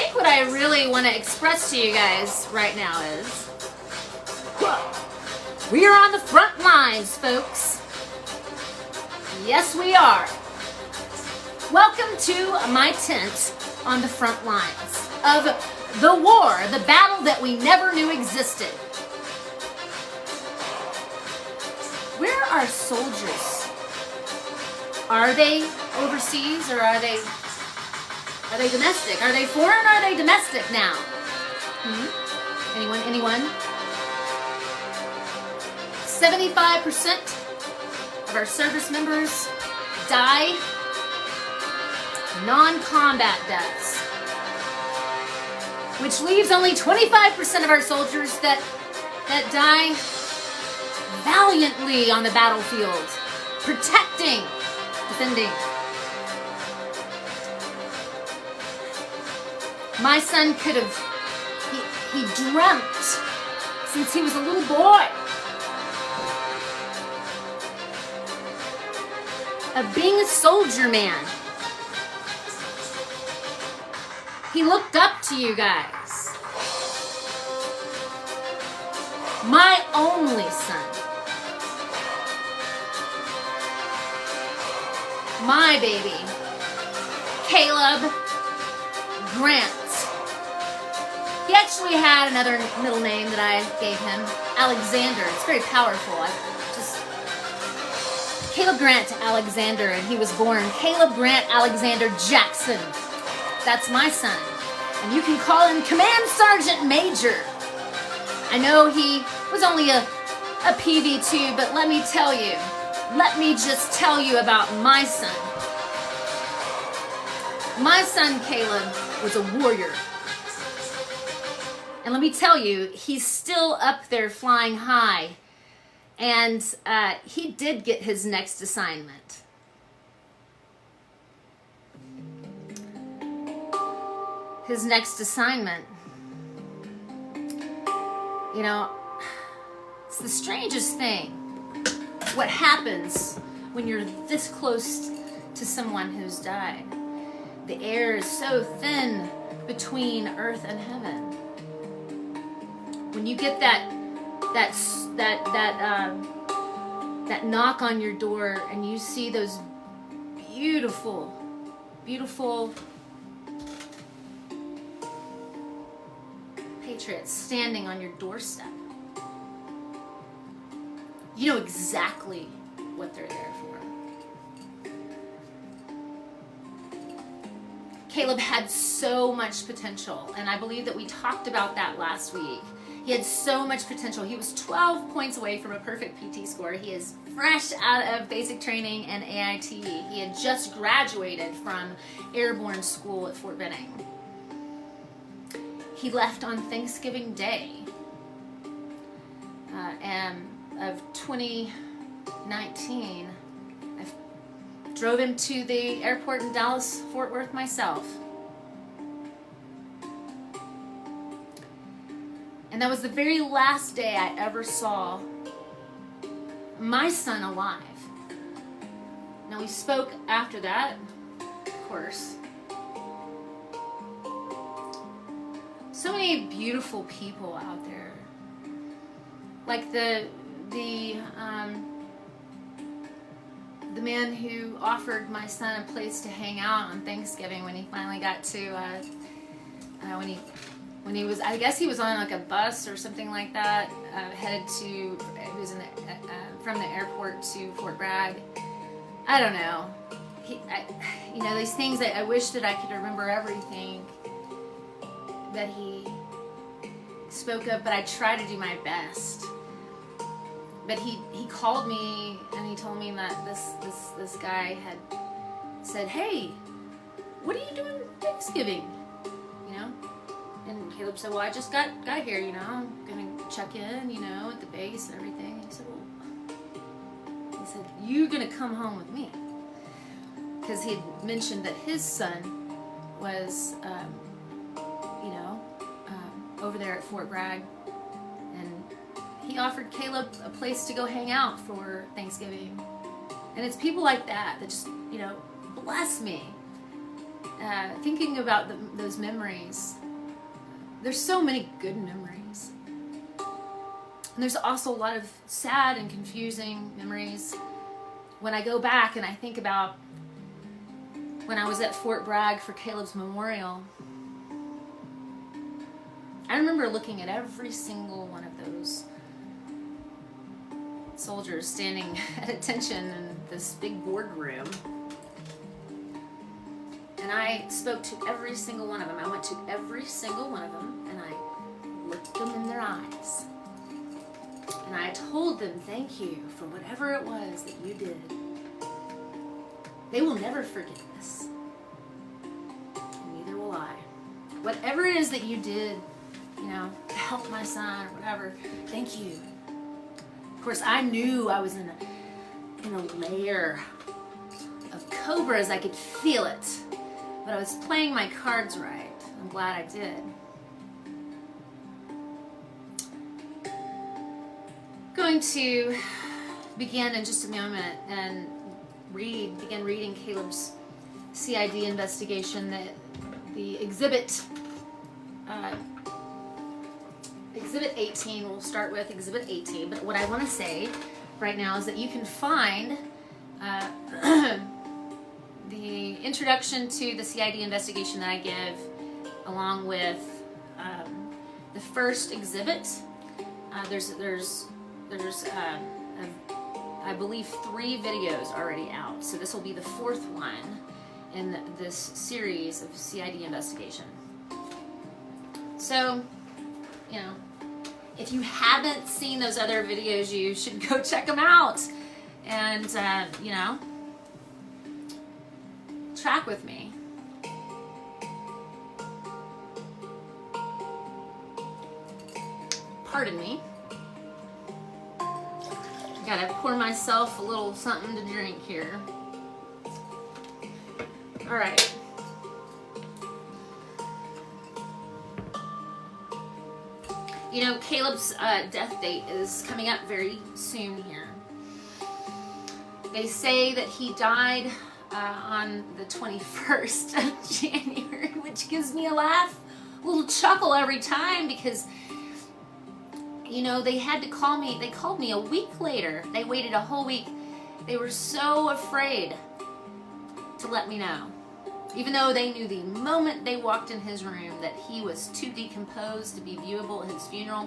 think what I really want to express to you guys right now is, we are on the front lines, folks. Yes, we are. Welcome to my tent on the front lines of the war, the battle that we never knew existed. Where are soldiers? Are they overseas or are they domestic? Are they foreign or are they domestic now? Anyone? 75% of our service members die non-combat deaths, which leaves only 25% of our soldiers that die valiantly on the battlefield, protecting, defending. My son could have, he dreamt since he was a little boy of being a soldier man. He looked up to you guys. My only son. My baby. Caleb Grant. He actually had another middle name that I gave him, Alexander. It's very powerful. Caleb Grant Alexander, and he was born Caleb Grant Alexander Jackson. That's my son. And you can call him Command Sergeant Major. I know he was only a PV2, but let me just tell you about my son. My son Caleb was a warrior. And let me tell you, he's still up there flying high. And he did get his next assignment. His next assignment. You know, it's the strangest thing. What happens when you're this close to someone who's died? The air is so thin between earth and heaven. When you get that knock on your door and you see those beautiful patriots standing on your doorstep, you know exactly what they're there for. Caleb had so much potential, and I believe that we talked about that last week. He had so much potential. He was 12 points away from a perfect PT score. He is fresh out of basic training and AIT. He had just graduated from airborne school at Fort Benning. He left on Thanksgiving Day of 2019. I drove him to the airport in Dallas, Fort Worth myself. And that was the very last day I ever saw my son alive. Now, we spoke after that, of course. So many beautiful people out there. Like the man who offered my son a place to hang out on Thanksgiving when he finally got to, when he was, I guess he was on like a bus or something like that, headed to, he was from the airport to Fort Bragg. I don't know. You know, these things that I wish that I could remember everything that he spoke of, but I try to do my best. But he called me and he told me that this guy had said, "Hey, what are you doing Thanksgiving?" You know? And Caleb said, "Well, I just got here, you know, I'm gonna check in, you know, at the base and everything." He said, "You're gonna come home with me," because he had mentioned that his son was, over there at Fort Bragg, and he offered Caleb a place to go hang out for Thanksgiving. And it's people like that that just, you know, bless me. thinking about those memories. There's so many good memories. And there's also a lot of sad and confusing memories. When I go back and I think about when I was at Fort Bragg for Caleb's memorial, I remember looking at every single one of those soldiers standing at attention in this big boardroom. And I spoke to every single one of them. I went to every single one of them and I looked them in their eyes. And I told them, thank you for whatever it was that you did. They will never forget this. And neither will I. Whatever it is that you did, you know, to help my son or whatever, thank you. Of course, I knew I was in a layer of cobras. I could feel it. But I was playing my cards right. I'm glad I did. Going to begin in just a moment and begin reading Caleb's CID investigation. The exhibit 18, we'll start with exhibit 18, but what I want to say right now is that you can find the introduction to the CID investigation that I give along with the first exhibit. There's I believe 3 videos already out, so this will be the 4th one in this series of CID investigation. So, you know, if you haven't seen those other videos, you should go check them out and, you know, track with me. Pardon me. Gotta pour myself a little something to drink here. All right. You know, Caleb's death date is coming up very soon here. They say that he died on the 21st of January, which gives me a laugh, a little chuckle every time, because, you know, they had to call me. They called me a week later. They waited a whole week. They were so afraid to let me know. Even though they knew the moment they walked in his room that he was too decomposed to be viewable at his funeral.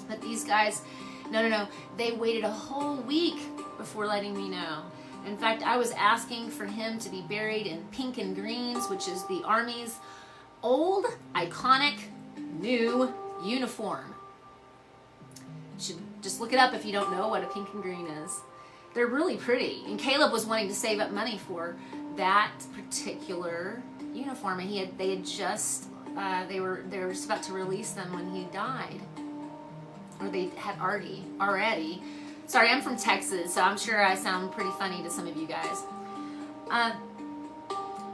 But these guys, no, they waited a whole week before letting me know. In fact, I was asking for him to be buried in pink and greens, which is the Army's old, iconic, new uniform. You should just look it up if you don't know what a pink and green is. They're really pretty. And Caleb was wanting to save up money for that particular uniform, and they had just they were just about to release them when he died, or they had already. Sorry, I'm from Texas, so I'm sure I sound pretty funny to some of you guys.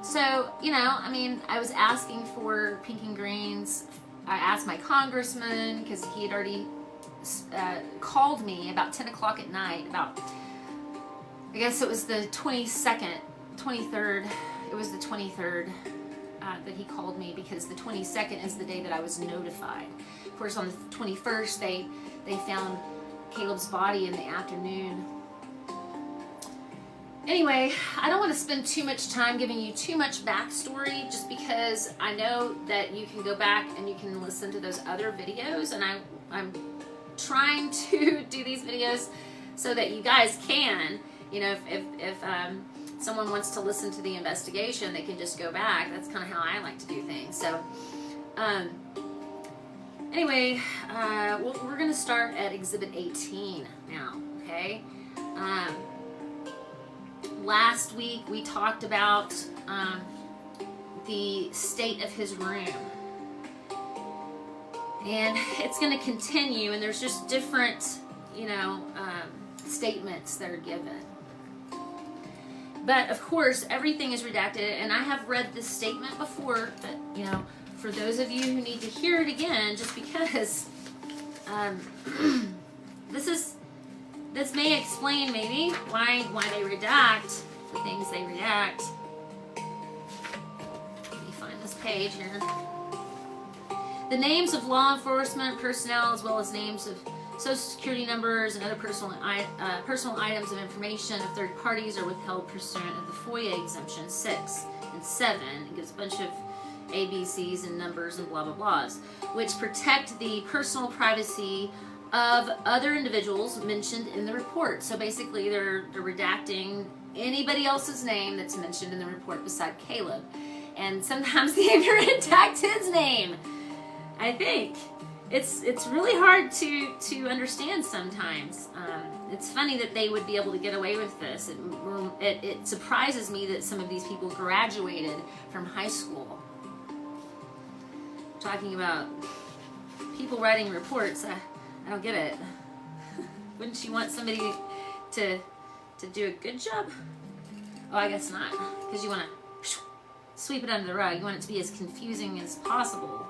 So, you know, I mean, I was asking for pink and greens. I asked my congressman, because he had already called me about 10 o'clock at night, about, I guess it was the 23rd, it was the 23rd that he called me, because the 22nd is the day that I was notified. Of course, on the 21st, they found Caleb's body in the afternoon. Anyway, I don't want to spend too much time giving you too much backstory, just because I know that you can go back and you can listen to those other videos, and I'm trying to do these videos so that you guys can, you know, if someone wants to listen to the investigation, they can just go back. That's kind of how I like to do things. So, anyway, we're going to start at Exhibit 18 now, okay? Last week we talked about the state of his room. And it's going to continue, and there's just different, you know, statements that are given. But, of course, everything is redacted, and I have read this statement before, but, you know, for those of you who need to hear it again, just because this may explain maybe why they redact the things they redact. page here. The names of law enforcement personnel, as well as names of Social Security numbers and other personal items of information of third parties, are withheld pursuant of the FOIA exemption 6 and 7. It gives a bunch of ABCs and numbers and blah blah blahs, which protect the personal privacy of other individuals mentioned in the report. So basically, they're redacting anybody else's name that's mentioned in the report beside Caleb, and sometimes they even redact his name. I think it's really hard to understand sometimes. It's funny that they would be able to get away with this. It surprises me that some of these people graduated from high school. Talking about people writing reports, I don't get it. Wouldn't you want somebody to do a good job? Oh, I guess not, because you want to sweep it under the rug. You want it to be as confusing as possible.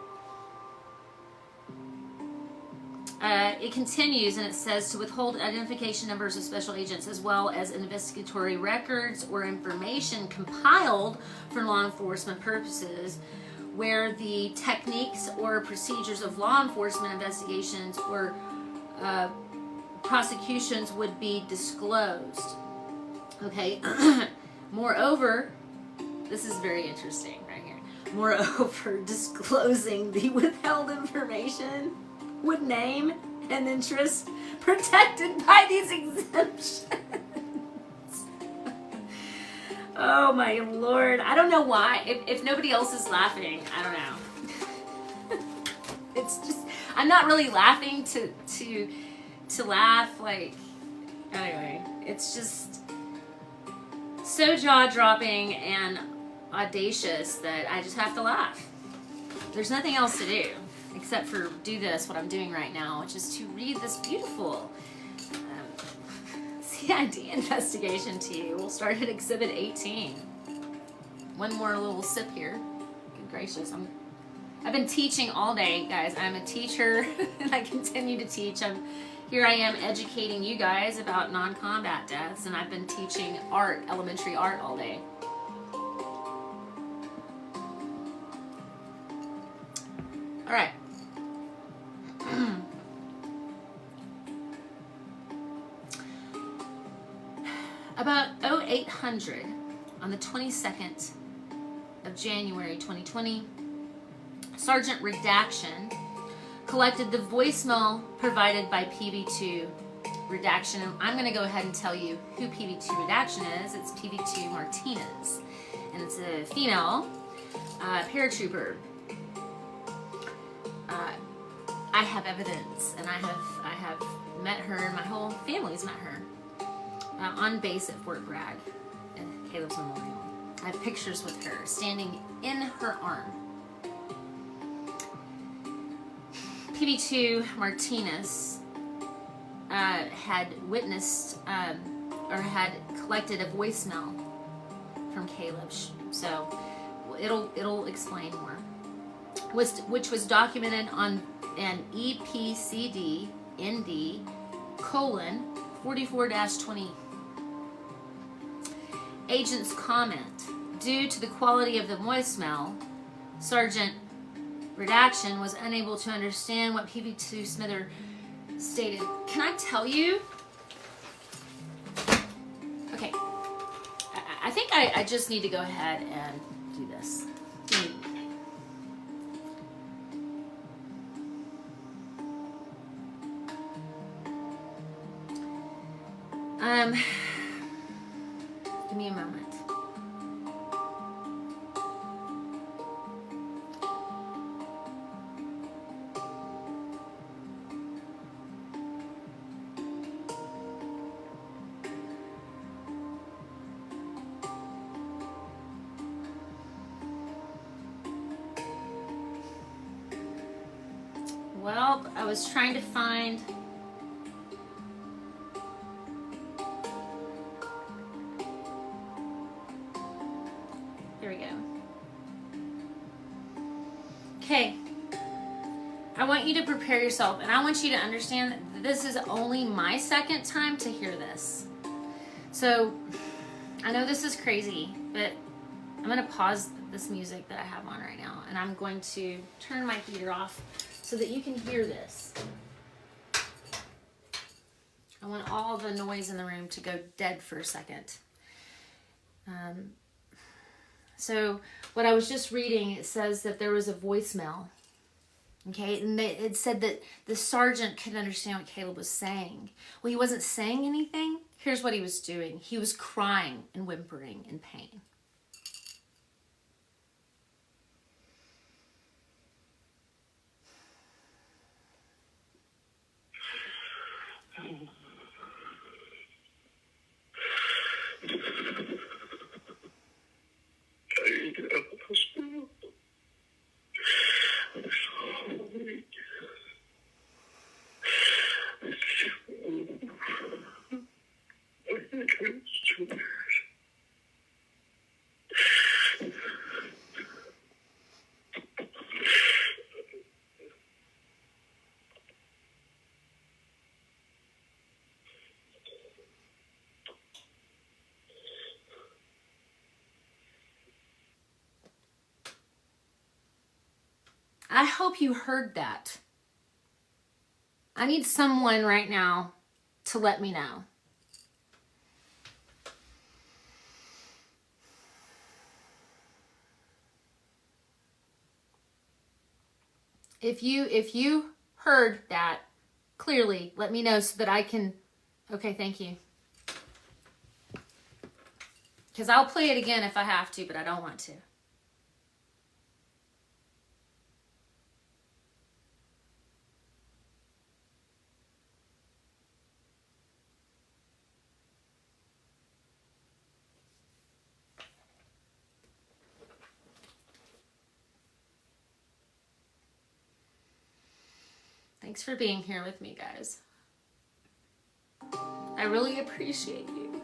It continues, and it says to withhold identification numbers of special agents, as well as investigatory records or information compiled for law enforcement purposes, where the techniques or procedures of law enforcement investigations or prosecutions would be disclosed. Okay. Moreover, this is very interesting right here. Moreover, disclosing the withheld information would name and interest protected by these exemptions. Oh my Lord. I don't know why. If nobody else is laughing, I don't know. It's just, I'm not really laughing to laugh. Like, anyway, it's just so jaw-dropping and audacious that I just have to laugh. There's nothing else to do except for do this, what I'm doing right now, which is to read this beautiful CID investigation to you. We'll start at Exhibit 18. One more little sip here. Good gracious. I've been teaching all day, guys. I'm a teacher, and I continue to teach. Here I am educating you guys about non-combat deaths, and I've been teaching art, elementary art, all day. All right. About 0800 on the 22nd of January 2020, Sergeant Redaction collected the voicemail provided by PB2 Redaction. I'm going to go ahead and tell you who PB2 Redaction is. It's PB2 Martinez, and it's a female paratrooper. I have evidence, and I have met her, and my whole family's met her on base at Fort Bragg at Caleb's Memorial. I have pictures with her standing in her arm. PB2 Martinez had witnessed or had collected a voicemail from Caleb, so it'll explain more. Which was documented on an EPCD ND colon 44-20. Agent's comment: due to the quality of the voicemail, Sergeant Redaction was unable to understand what PB2 Smither stated. Can I tell you? Okay. I think I just need to go ahead and do this. Give me a moment. Well, I was trying to find... Here we go. Okay. I want you to prepare yourself, and I want you to understand that this is only my second time to hear this. So, I know this is crazy, but I'm going to pause this music that I have on right now, and I'm going to turn my heater off so that you can hear this. I want all the noise in the room to go dead for a second. So what I was just reading, it says that there was a voicemail. Okay, and it said that the sergeant couldn't understand what Caleb was saying. Well, he wasn't saying anything. Here's what he was doing. He was crying and whimpering in pain. I hope you heard that. I need someone right now to let me know. If you heard that clearly, let me know so that I can. Okay, thank you. Because I'll play it again if I have to, but I don't want to. Thanks for being here with me, guys. I really appreciate you.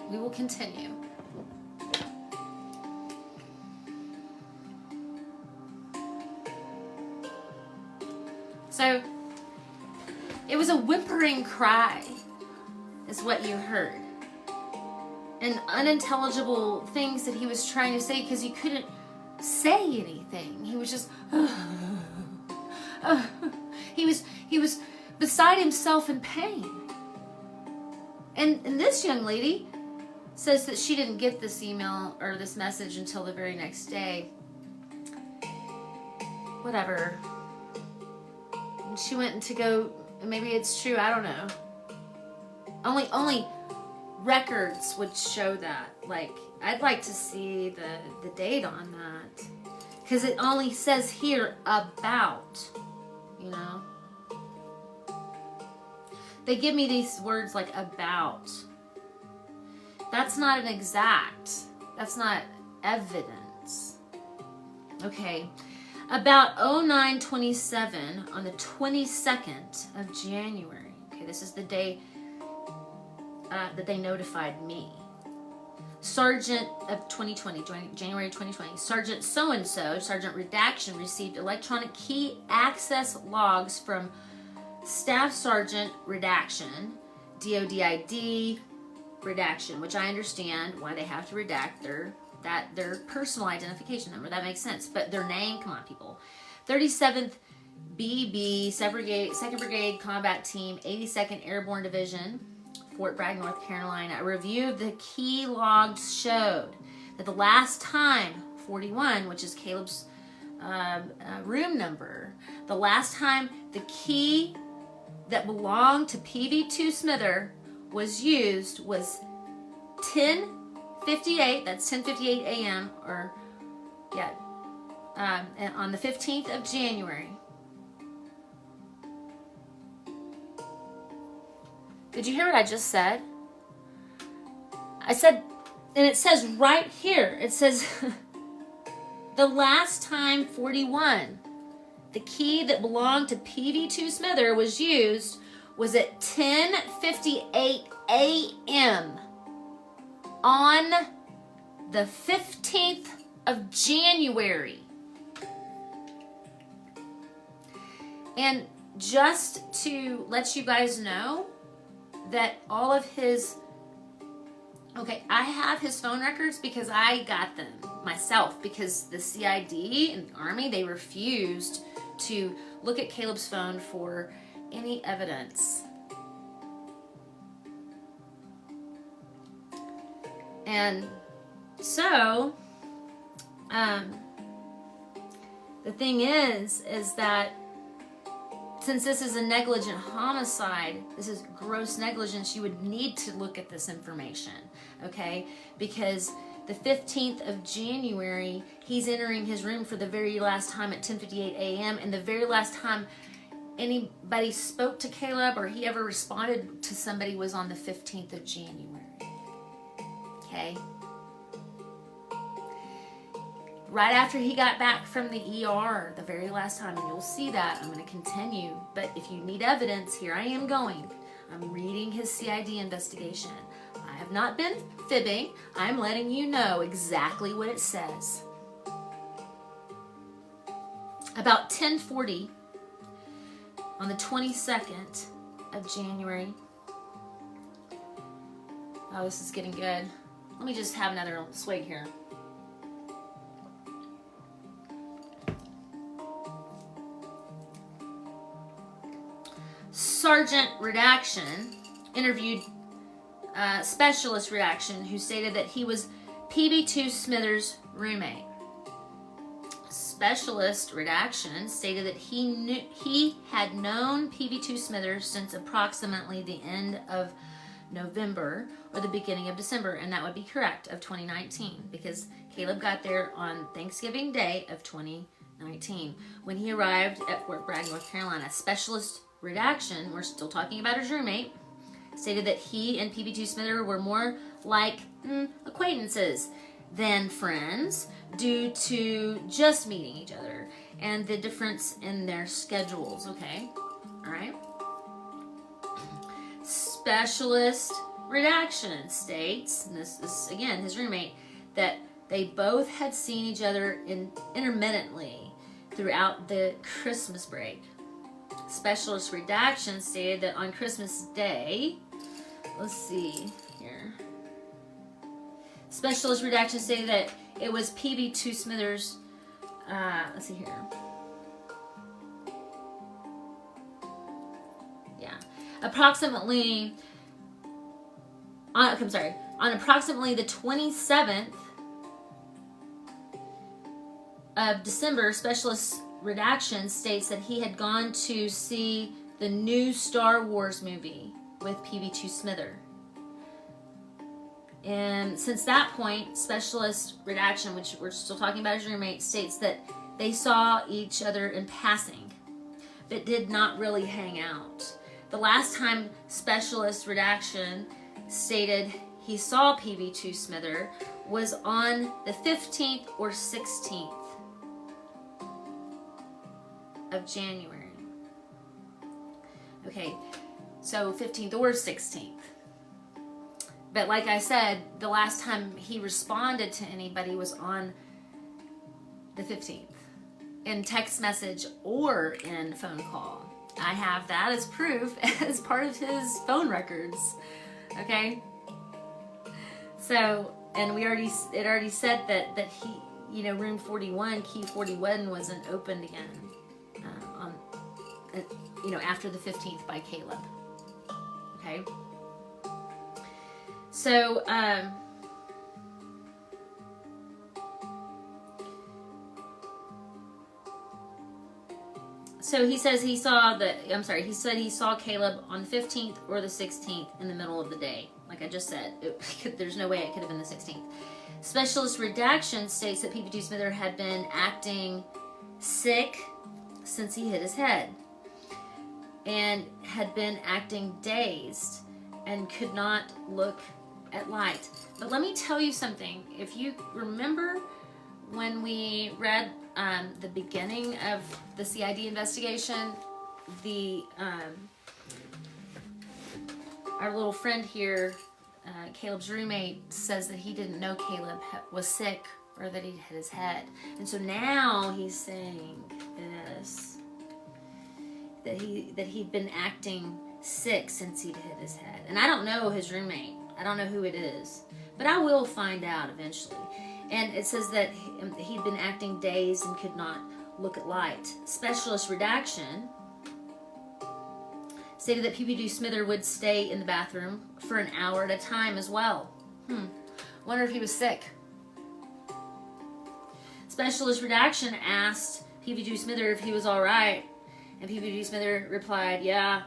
We will continue. So, it was a whimpering cry, is what you heard. And unintelligible things that he was trying to say because he couldn't say anything. He was just he was beside himself in pain. And this young lady says that she didn't get this email or this message until the very next day. Whatever. And she went to go, maybe it's true, I don't know. Only records would show that. Like, I'd like to see the date on that. Because it only says here, about, you know. They give me these words like about. That's not an exact. That's not evidence. Okay. About 09:27 on the 22nd of January. Okay, this is the day that they notified me. Sergeant of 2020, January 2020, Sergeant so-and-so, Sergeant Redaction, received electronic key access logs from Staff Sergeant Redaction, DODID Redaction, which I understand why they have to redact their personal identification number. That makes sense. But their name, come on, people. 37th BB, 2nd Brigade Combat Team, 82nd Airborne Division, Fort Bragg, North Carolina. A review of the key logs showed that the last time, 41, which is Caleb's room number, the last time the key that belonged to PV2 Smither was used was 10:58, that's 10:58 a.m., or, yeah, on the 15th of January. Did you hear what I just said? I said, and it says right here, it says, the last time 41, the key that belonged to PV2 Smither was used was at 10:58 a.m. on the 15th of January. And just to let you guys know that all of his Okay, I have his phone records because I got them myself, because the CID and the Army, they refused to look at Caleb's phone for any evidence. And so, the thing is that since this is a negligent homicide, this is gross negligence, you would need to look at this information, okay? Because the 15th of January, he's entering his room for the very last time at 10:58 a.m. and the very last time anybody spoke to Caleb or he ever responded to somebody was on the 15th of January, okay? Right after he got back from the ER, the very last time, and you'll see that. I'm going to continue, but if you need evidence, here I am going. I'm reading his CID investigation. I have not been fibbing. I'm letting you know exactly what it says. About 10:40 on the 22nd of January. Oh, this is getting good. Let me just have another swig here. Sergeant Redaction interviewed Specialist Redaction, who stated that he was PB2 Smithers' roommate. Specialist Redaction stated that he had known PB2 Smithers since approximately the end of November or the beginning of December, and that would be correct, of 2019, because Caleb got there on Thanksgiving Day of 2019 when he arrived at Fort Bragg, North Carolina. Specialist Redaction, we're still talking about his roommate, stated that he and PB2 Smither were more like acquaintances than friends due to just meeting each other and the difference in their schedules. Okay, all right. Specialist Redaction states, and this is again his roommate, that they both had seen each other intermittently throughout the Christmas break. Specialist Redaction stated that on Christmas Day, let's see here. Specialist Redaction stated that it was PB2 Smithers, let's see here. Yeah. On approximately the 27th of December, Specialist Redaction states that he had gone to see the new Star Wars movie with PB2 Smither. And since that point, Specialist Redaction, which we're still talking about his roommate, states that they saw each other in passing, but did not really hang out. The last time Specialist Redaction stated he saw PB2 Smither was on the 15th or 16th of January. Okay, so 15th or 16th. But like I said, the last time he responded to anybody was on the 15th, in text message or in phone call. I have that as proof as part of his phone records. Okay? So, and it already said that he, room 41, key 41 wasn't opened again. After the 15th by Caleb. Okay? So, he says he saw he said he saw Caleb on the 15th or the 16th in the middle of the day. Like I just said, there's no way it could have been the 16th. Specialist Redaction states that PB2 Smither had been acting sick since he hit his head and had been acting dazed and could not look at light. But let me tell you something. If you remember when we read the beginning of the CID investigation, our little friend here, Caleb's roommate, says that he didn't know Caleb was sick or that he'd hit his head. And so now he's saying this, that he'd been acting sick since he'd hit his head. And I don't know his roommate. I don't know who it is, but I will find out eventually. And it says that he'd been acting dazed and could not look at light. Specialist redaction stated that PB Smither would stay in the bathroom for an hour at a time as well. Wonder if he was sick. Specialist redaction asked PB Smither if he was all right, and PB Smither replied, yeah.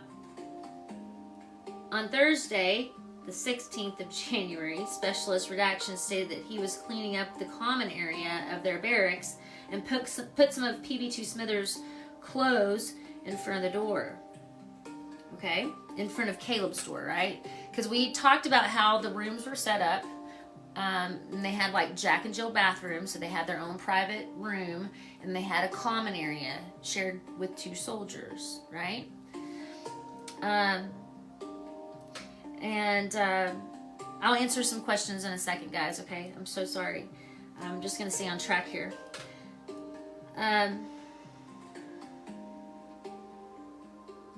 On Thursday, the 16th of January, Specialist redaction stated that he was cleaning up the common area of their barracks and put some of PB2 Smither's clothes in front of the door. Okay? In front of Caleb's door, right? Because we talked about how the rooms were set up. And they had like Jack and Jill bathrooms, so they had their own private room, and they had a common area shared with 2 soldiers, right? I'll answer some questions in a second, guys, okay? I'm so sorry. I'm just going to stay on track here.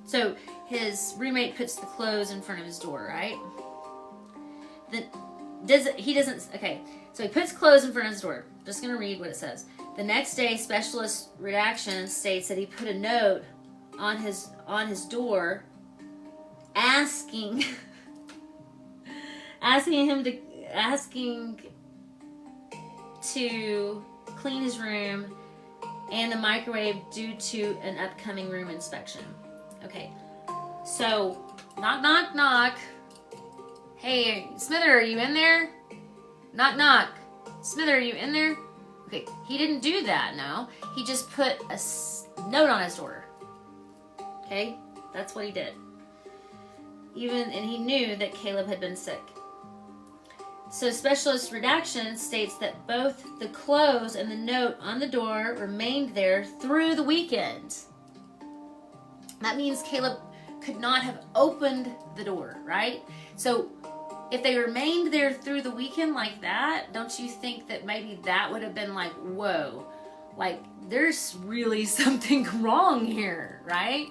So his roommate puts the clothes in front of his door, right? Okay, so he puts clothes in front of his door. Just going to read what it says. The next day, Specialist redaction states that he put a note on his door asking him to clean his room and the microwave due to an upcoming room inspection. Okay, so knock, knock, knock. Hey, Smither, are you in there? Knock, knock. Smither, are you in there? Okay, he didn't do that, no. He just put a note on his door. Okay, that's what he did. And he knew that Caleb had been sick. So Specialist redaction states that both the clothes and the note on the door remained there through the weekend. That means Caleb could not have opened the door, right? So if they remained there through the weekend like that, don't you think that maybe that would have been like, whoa, like there's really something wrong here, right?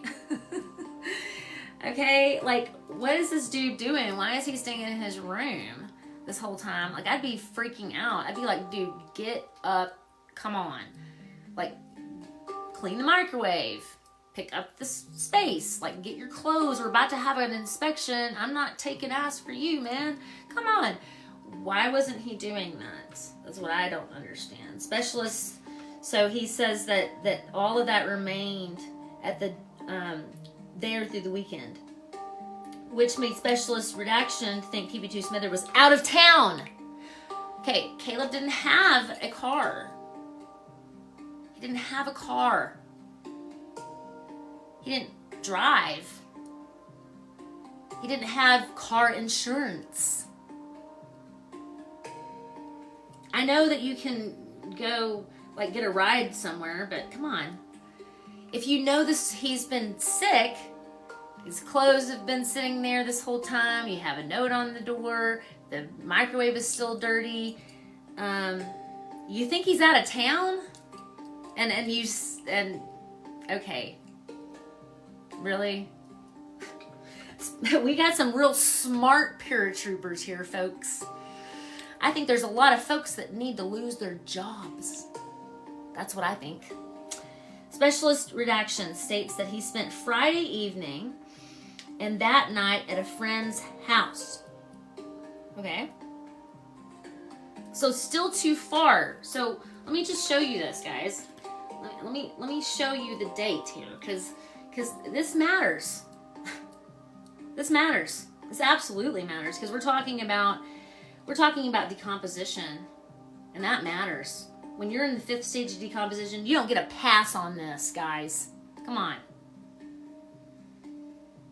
Okay, like what is this dude doing? Why is he staying in his room this whole time? Like I'd be freaking out. I'd be like, dude, get up, come on. Like clean the microwave. Pick up the space, like get your clothes. We're about to have an inspection. I'm not taking ass for you, man. Come on. Why wasn't he doing that? That's what I don't understand. Specialist, so he says that all of that remained at the there through the weekend, which made Specialist redaction think PB2 Smither was out of town. Okay, Caleb didn't have a car. He didn't have a car. He didn't drive. He didn't have car insurance. I know that you can go, like, get a ride somewhere, but come on. If you know this, he's been sick, his clothes have been sitting there this whole time, you have a note on the door, the microwave is still dirty, you think he's out of town? Okay. Really? We got some real smart paratroopers here, folks. I think there's a lot of folks that need to lose their jobs. That's what I think. Specialist redaction states that he spent Friday evening and that night at a friend's house. Okay? So still too far. So let me just show you this, guys. Let me show you the date here, because this matters. This matters. This absolutely matters, because we're talking about decomposition, and that matters. When you're in the 5th stage of decomposition, you don't get a pass on this, guys. Come on.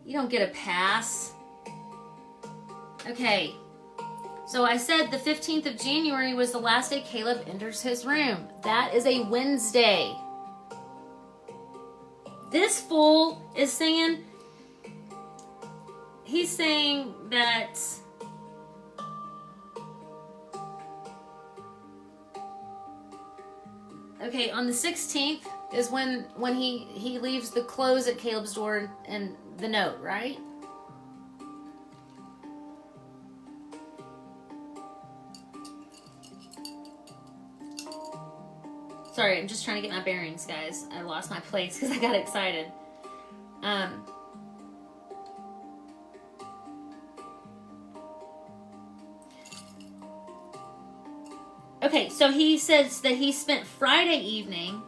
You don't get a pass. Okay. So I said the 15th of January was the last day Caleb enters his room. That is a Wednesday. This fool is saying, he's saying that okay, on the 16th is when he leaves the clothes at Caleb's door and the note, right? Sorry, I'm just trying to get my bearings, guys. I lost my place because I got excited. Okay, so he says that he spent Friday evening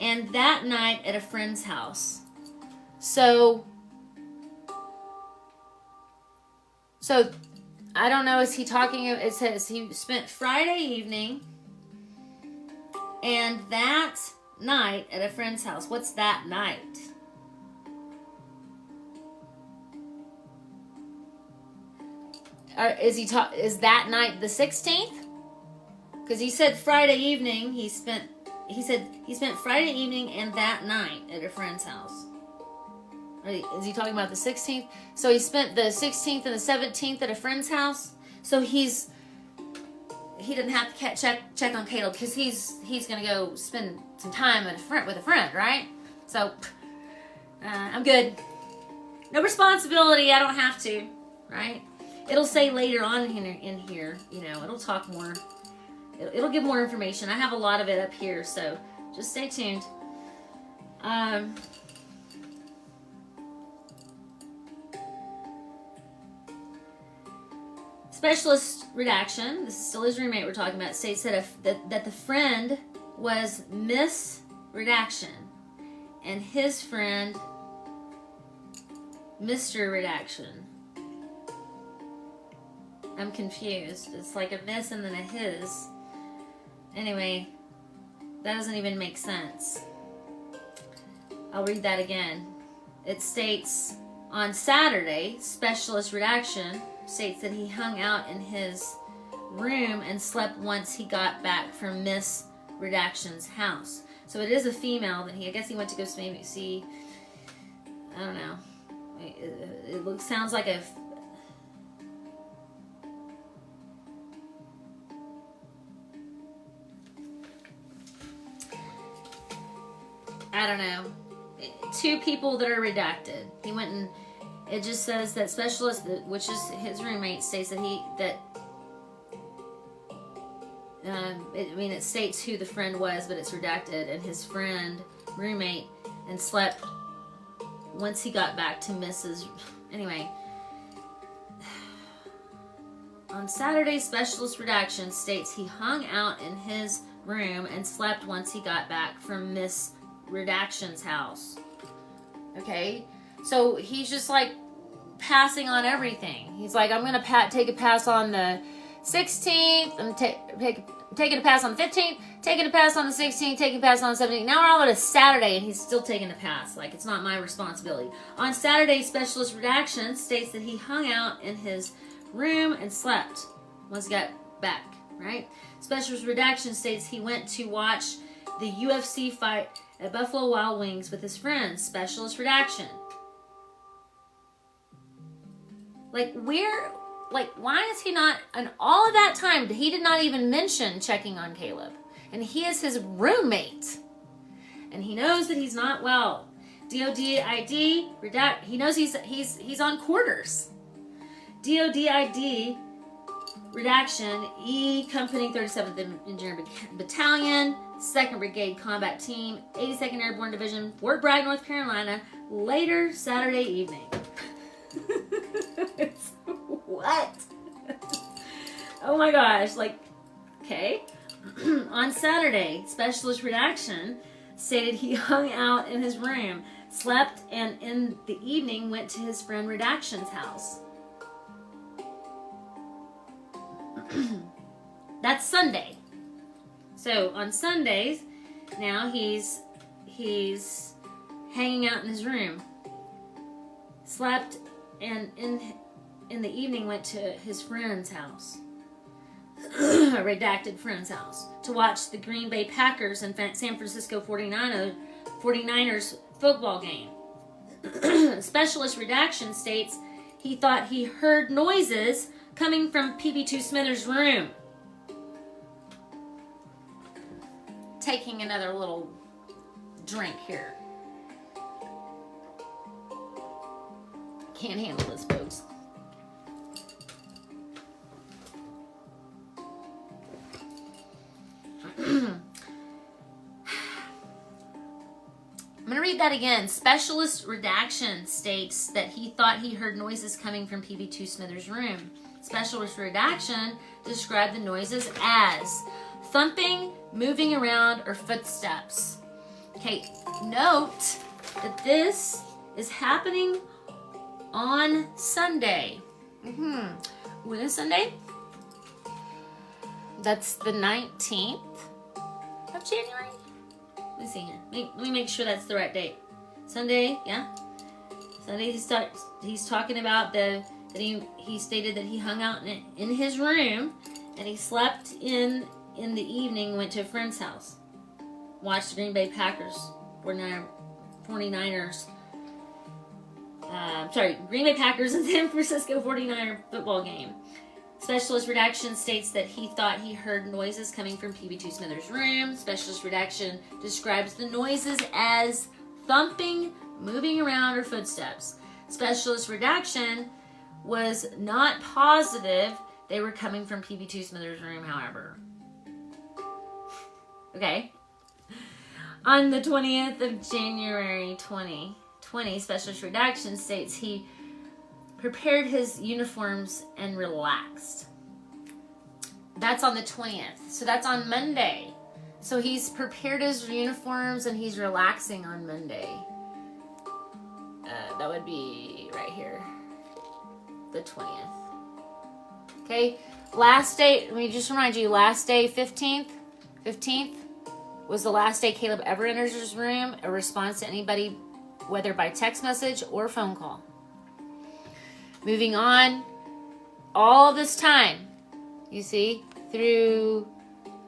and that night at a friend's house. So I don't know, is he talking, it says he spent Friday evening and that night at a friend's house. What's that night? Is that night the 16th? Because he said Friday evening, he spent Friday evening and that night at a friend's house. Is he talking about the 16th? So he spent the 16th and the 17th at a friend's house. So he didn't have to check on Caleb because he's gonna go spend some time with a friend, right? So I'm good. No responsibility. I don't have to, right? It'll say later on in here, it'll talk more. It'll give more information. I have a lot of it up here, so just stay tuned. Specialist redaction, this is still his roommate we're talking about, states that the friend was Miss Redaction and his friend Mr. Redaction. I'm confused. It's like a miss and then a his. Anyway, that doesn't even make sense. I'll read that again. It states, on Saturday, Specialist Redaction states that he hung out in his room and slept once he got back from Miss Redaction's house. So it is a female that I guess he went to go maybe see, I don't know. It sounds like a, I don't know, two people that are redacted. He went and it just says that Specialist, which is his roommate, states that it states who the friend was, but it's redacted, and his friend, roommate, and slept once he got back to Mrs. Anyway. On Saturday, Specialist Redaction states he hung out in his room and slept once he got back from Miss Redaction's house. Okay? So he's just like passing on everything. He's like, I'm going to take a pass on the 16th, I'm taking a pass on the 15th, taking a pass on the 16th, taking a pass on the 17th. Now we're all at a Saturday and he's still taking a pass. Like, it's not my responsibility. On Saturday, Specialist Redaction states that he hung out in his room and slept once he got back, right? Specialist Redaction states he went to watch the UFC fight at Buffalo Wild Wings with his friends. Specialist Redaction. Why is he not, in all of that time, he did not even mention checking on Caleb. And he is his roommate. And he knows that he's not well. DOD ID, redact, he knows he's on quarters. DOD ID, redaction, E Company 37th Engineer Battalion, 2nd Brigade Combat Team, 82nd Airborne Division, Fort Bragg, North Carolina, later Saturday evening. What? Oh my gosh, okay. On Saturday, Specialist Redaction stated he hung out in his room, slept, and in the evening went to his friend Redaction's house. That's Sunday. So on Sundays, now he's hanging out in his room, slept, and in the evening went to his friend's house, a redacted friend's house, to watch the Green Bay Packers and San Francisco 49ers football game. Specialist Redaction states he thought he heard noises coming from PB2 Smithers' room. Taking another little drink here. Can't handle this, folks. I'm going to read that again. Specialist redaction states that he thought he heard noises coming from PB2 Smithers' room. Specialist redaction described the noises as thumping, moving around, or footsteps. Okay, note that this is happening on Sunday. When is Sunday? That's the 19th of January. Let me see here. Let me make sure that's the right date. Sunday, yeah. Sunday he's talking about that he stated that he hung out in his room and he slept in the evening, went to a friend's house, watched the Green Bay Packers 49ers. Green Bay Packers and San Francisco 49er football game. Specialist redaction states that he thought he heard noises coming from PB2 Smithers' room. Specialist redaction describes the noises as thumping, moving around, or footsteps. Specialist redaction was not positive they were coming from PB2 Smithers' room, however. Okay. On the 20th of January 2020, Specialist redaction states he prepared his uniforms and relaxed. That's on the 20th. So that's on Monday. So he's prepared his uniforms and he's relaxing on Monday. That would be right here. The 20th. Okay. Last day, let me just remind you, last day, 15th was the last day Caleb ever enters his room, a response to anybody, whether by text message or phone call. Moving on, all this time, you see, through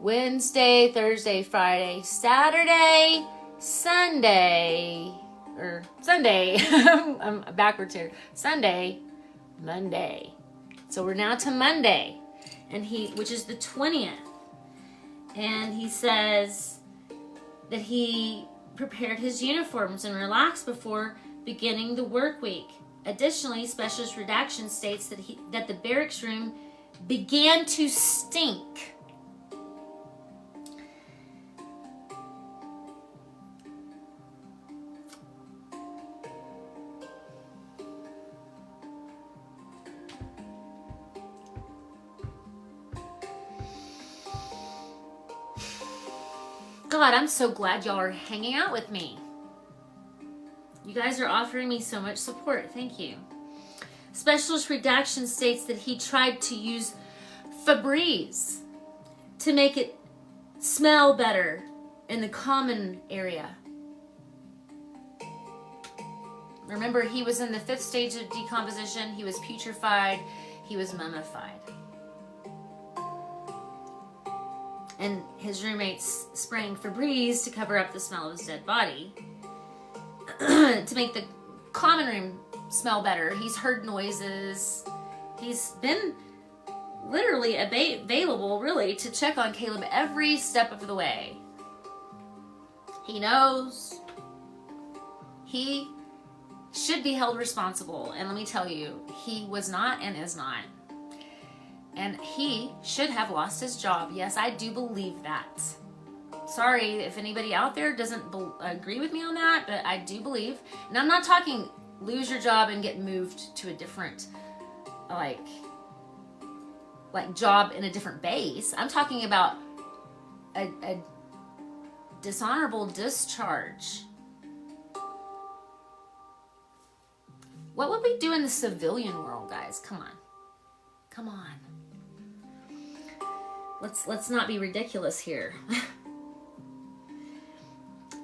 Wednesday, Thursday, Friday, Saturday, Sunday, I'm backwards here, Sunday, Monday. So we're now to Monday, which is the 20th. And he says that he prepared his uniforms and relaxed before beginning the work week. Additionally, specialist redaction states that the barracks room began to stink. God, I'm so glad y'all are hanging out with me. You guys are offering me so much support. Thank you. Specialist redaction states that he tried to use Febreze to make it smell better in the common area. Remember, he was in the 5th stage of decomposition. He was putrefied. He was mummified. And his roommates spraying Febreze to cover up the smell of his dead body. To make the common room smell better. He's heard noises. He's been literally available, really, to check on Caleb every step of the way. He knows. He should be held responsible. And let me tell you, he was not and is not. And he should have lost his job. Yes, I do believe that. Sorry if anybody out there doesn't agree with me on that, but I do believe, and I'm not talking lose your job and get moved to a different, like job in a different base. I'm talking about a dishonorable discharge. What would we do in the civilian world, guys? Come on. Come on. Let's not be ridiculous here.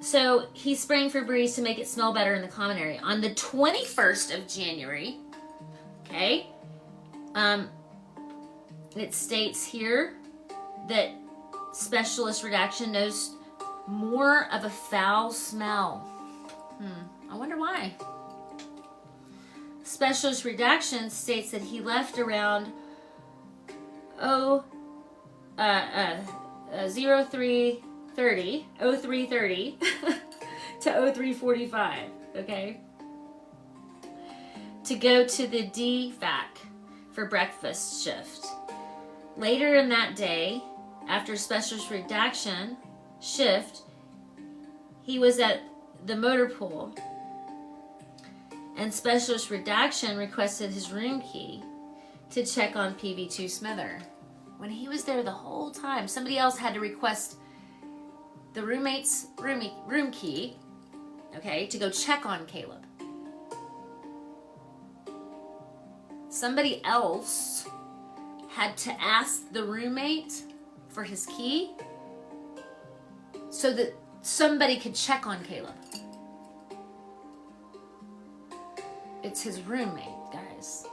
So he's spraying Febreze to make it smell better in the common area. On the 21st of January, okay, it states here that specialist redaction knows more of a foul smell. I wonder why. Specialist redaction states that he left around 03:30 to 03:45, okay, to go to the DFAC for breakfast shift. Later in that day, after specialist redaction shift, he was at the motor pool, and Specialist Redaction requested his room key to check on PV2 Smither. When he was there the whole time, somebody else had to request the roommate's room key, okay, to go check on Caleb. Somebody else had to ask the roommate for his key so that somebody could check on Caleb. It's his roommate, guys.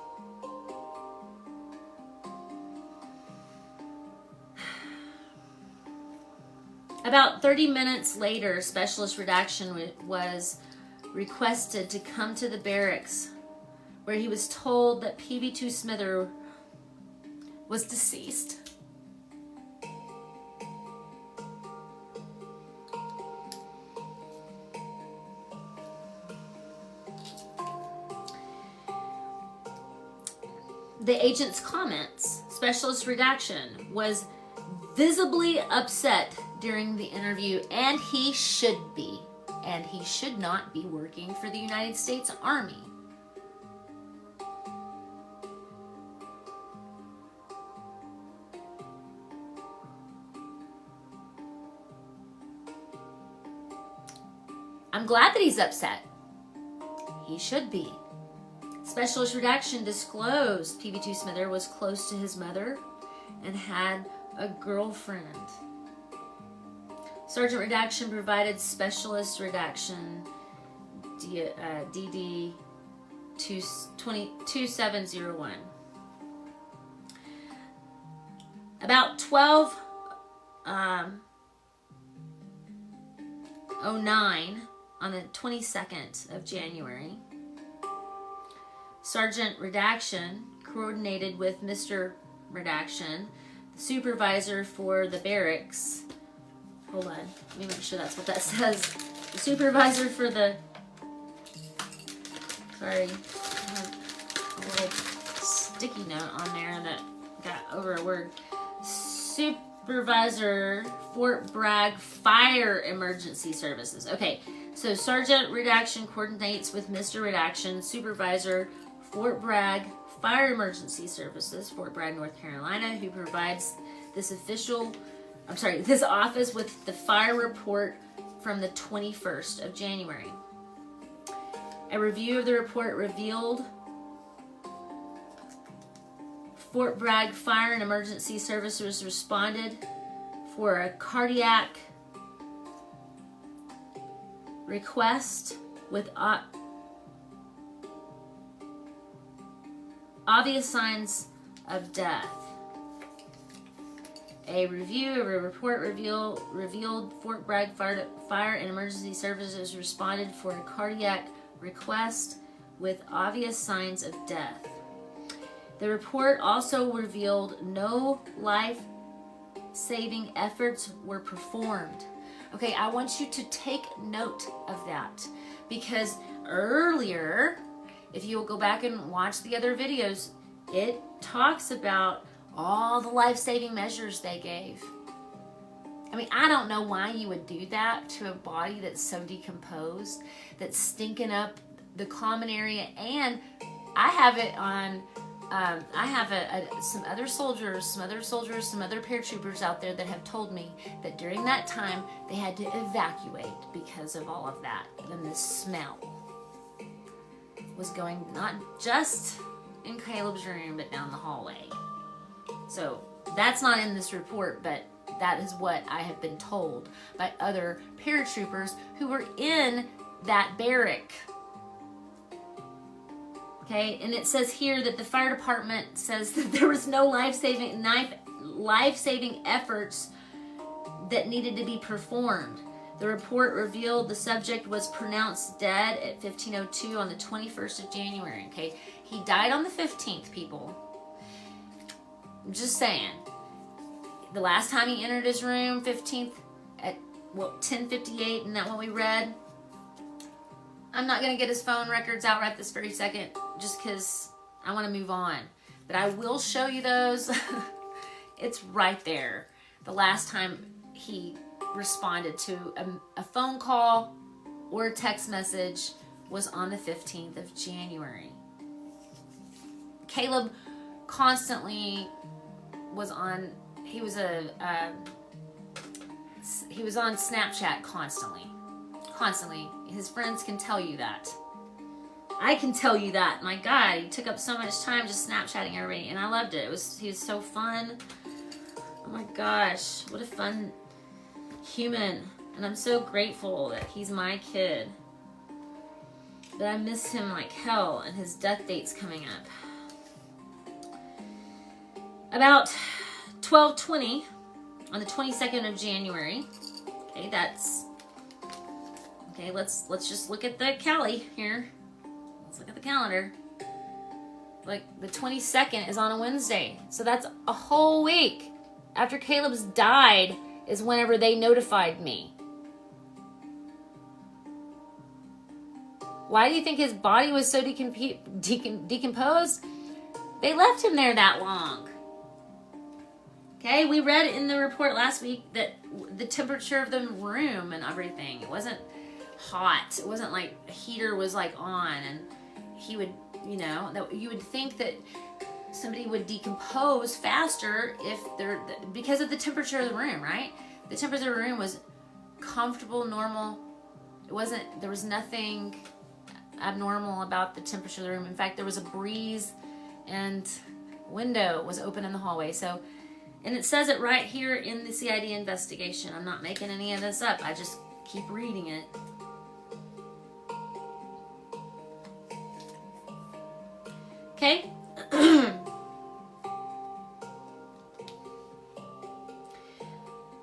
About 30 minutes later, Specialist Redaction was requested to come to the barracks, where he was told that PV2 Smither was deceased. The agent's comments, Specialist Redaction, was visibly upset during the interview, and he should be. And he should not be working for the United States Army. I'm glad that he's upset. He should be. Specialist Redaction disclosed PV2 Smither was close to his mother and had a girlfriend. Sergeant Redaction provided Specialist Redaction DD 2701. About 12:09 on the 22nd of January, Sergeant Redaction coordinated with Mr. Redaction, the supervisor for the barracks. Hold on, let me make sure that's what that says. The supervisor for the... Sorry, I have a little sticky note on there that got over a word. Supervisor Fort Bragg Fire Emergency Services. Okay, so Sergeant Redaction coordinates with Mr. Redaction, Supervisor Fort Bragg Fire Emergency Services, Fort Bragg, North Carolina, who provides this office with the fire report from the 21st of January. A review of the report revealed Fort Bragg Fire and Emergency Services responded for a cardiac request with obvious signs of death. A review of a report revealed Fort Bragg Fire and Emergency Services responded for a cardiac request with obvious signs of death. The report also revealed no life-saving efforts were performed. Okay, I want you to take note of that, because earlier, if you will go back and watch the other videos, it talks about all the life-saving measures they gave. I mean, I don't know why you would do that to a body that's so decomposed, that's stinking up the common area. And I have it on, I have some other paratroopers out there that have told me that during that time they had to evacuate because of all of that. And the smell was going not just in Caleb's room, but down the hallway. So that's not in this report, but that is what I have been told by other paratroopers who were in that barrack. Okay, and it says here that the fire department says that there was no life-saving efforts that needed to be performed. The report revealed the subject was pronounced dead at 15:02 on the 21st of January. Okay, he died on the 15th, people. I'm just saying. The last time he entered his room, 15th at 10:58, isn't that what we read? I'm not going to get his phone records out right this very second, just because I want to move on. But I will show you those. It's right there. The last time he responded to a phone call or text message was on the 15th of January. Caleb constantly was on, he was on Snapchat constantly. His friends can tell you that. I can tell you that. My God, he took up so much time just Snapchatting everybody, and I loved it. He was so fun. Oh my gosh, what a fun human. And I'm so grateful that he's my kid. But I miss him like hell, and his death date's coming up. About 12:20 on the 22nd of January. Okay, let's just look at the Cali here. Let's look at the calendar. Like, the 22nd is on a Wednesday. So that's a whole week after Caleb's died is whenever they notified me. Why do you think his body was so decomposed? They left him there that long. Okay, we read in the report last week that the temperature of the room and everything, it wasn't hot. It wasn't like a heater was like on, and he would, that you would think that somebody would decompose faster if they're, because of the temperature of the room, right? The temperature of the room was comfortable, normal. There was nothing abnormal about the temperature of the room. In fact, there was a breeze and window was open in the hallway. So, and it says it right here in the CID investigation. I'm not making any of this up. I just keep reading it. Okay.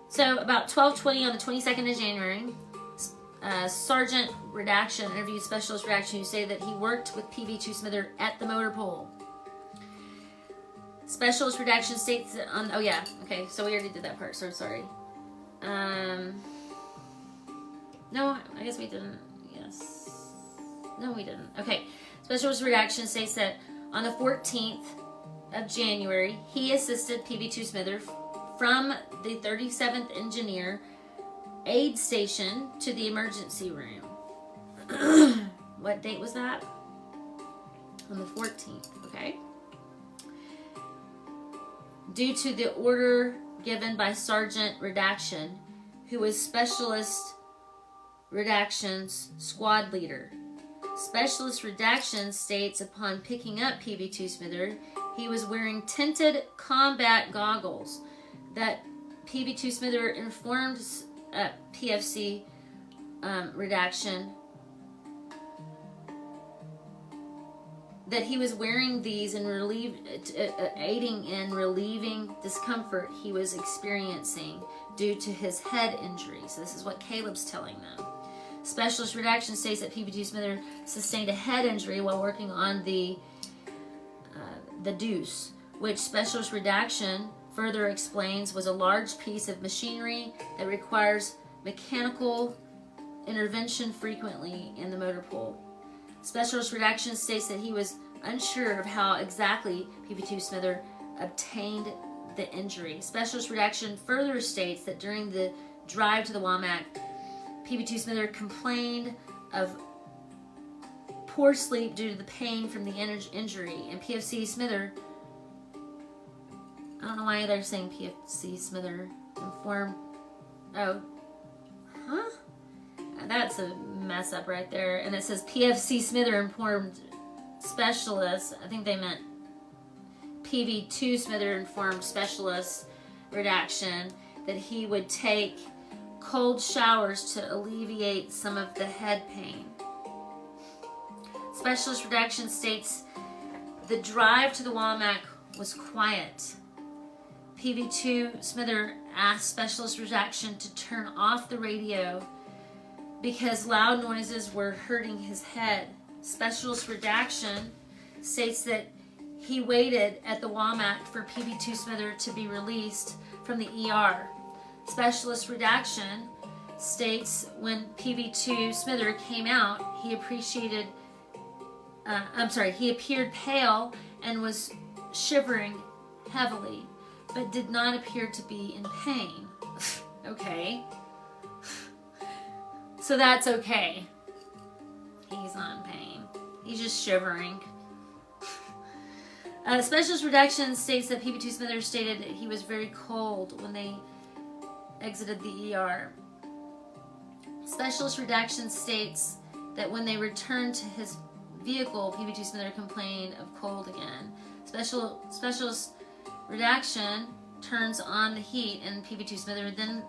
So about 12:20 on the 22nd of January, Sergeant Redaction interviewed Specialist Redaction, who say that he worked with PB2 Smither at the motor pool. Specialist Redaction states that on, oh yeah, okay, so we already did that part, so sorry. No, I guess we didn't, yes. No, we didn't. Okay, Specialist Redaction states that on the 14th of January, he assisted PB2 Smither from the 37th Engineer aid station to the emergency room. What date was that? On the 14th, okay. Due to the order given by Sergeant Redaction, who was Specialist Redaction's squad leader. Specialist Redaction states upon picking up PB2 Smither, he was wearing tinted combat goggles that PB2 Smither informed PFC Redaction that he was wearing these and aiding in relieving discomfort he was experiencing due to his head injury. So this is what Caleb's telling them. Specialist Redaction states that PB2 Smither sustained a head injury while working on the Deuce, which Specialist Redaction further explains was a large piece of machinery that requires mechanical intervention frequently in the motor pool. Specialist Redaction states that he was unsure of how exactly PB2 Smither obtained the injury. Specialist Redaction further states that during the drive to the WAMAC, PB2 Smither complained of poor sleep due to the pain from the injury, and PFC Smither, I don't know why they're saying PFC Smither informed, that's a mess up right there, and it says PFC Smither informed specialist, I think they meant PB2 Smither informed specialist Redaction that he would take cold showers to alleviate some of the head pain. Specialist Redaction states the drive to the WAMAC was quiet. PB2 Smither asked Specialist Redaction to turn off the radio because loud noises were hurting his head. Specialist Redaction states that he waited at the WAMAC for PB2 Smither to be released from the ER. Specialist Redaction states when PB2 Smither came out, he appeared pale and was shivering heavily, but did not appear to be in pain. Okay. So that's okay. not in pain. He's just shivering. Specialist Redaction states that PB2 Smithers stated that he was very cold when they exited the ER. Specialist Redaction states that when they returned to his vehicle, PB2 Smithers complained of cold again. Specialist Redaction turns on the heat, and PB2 Smithers then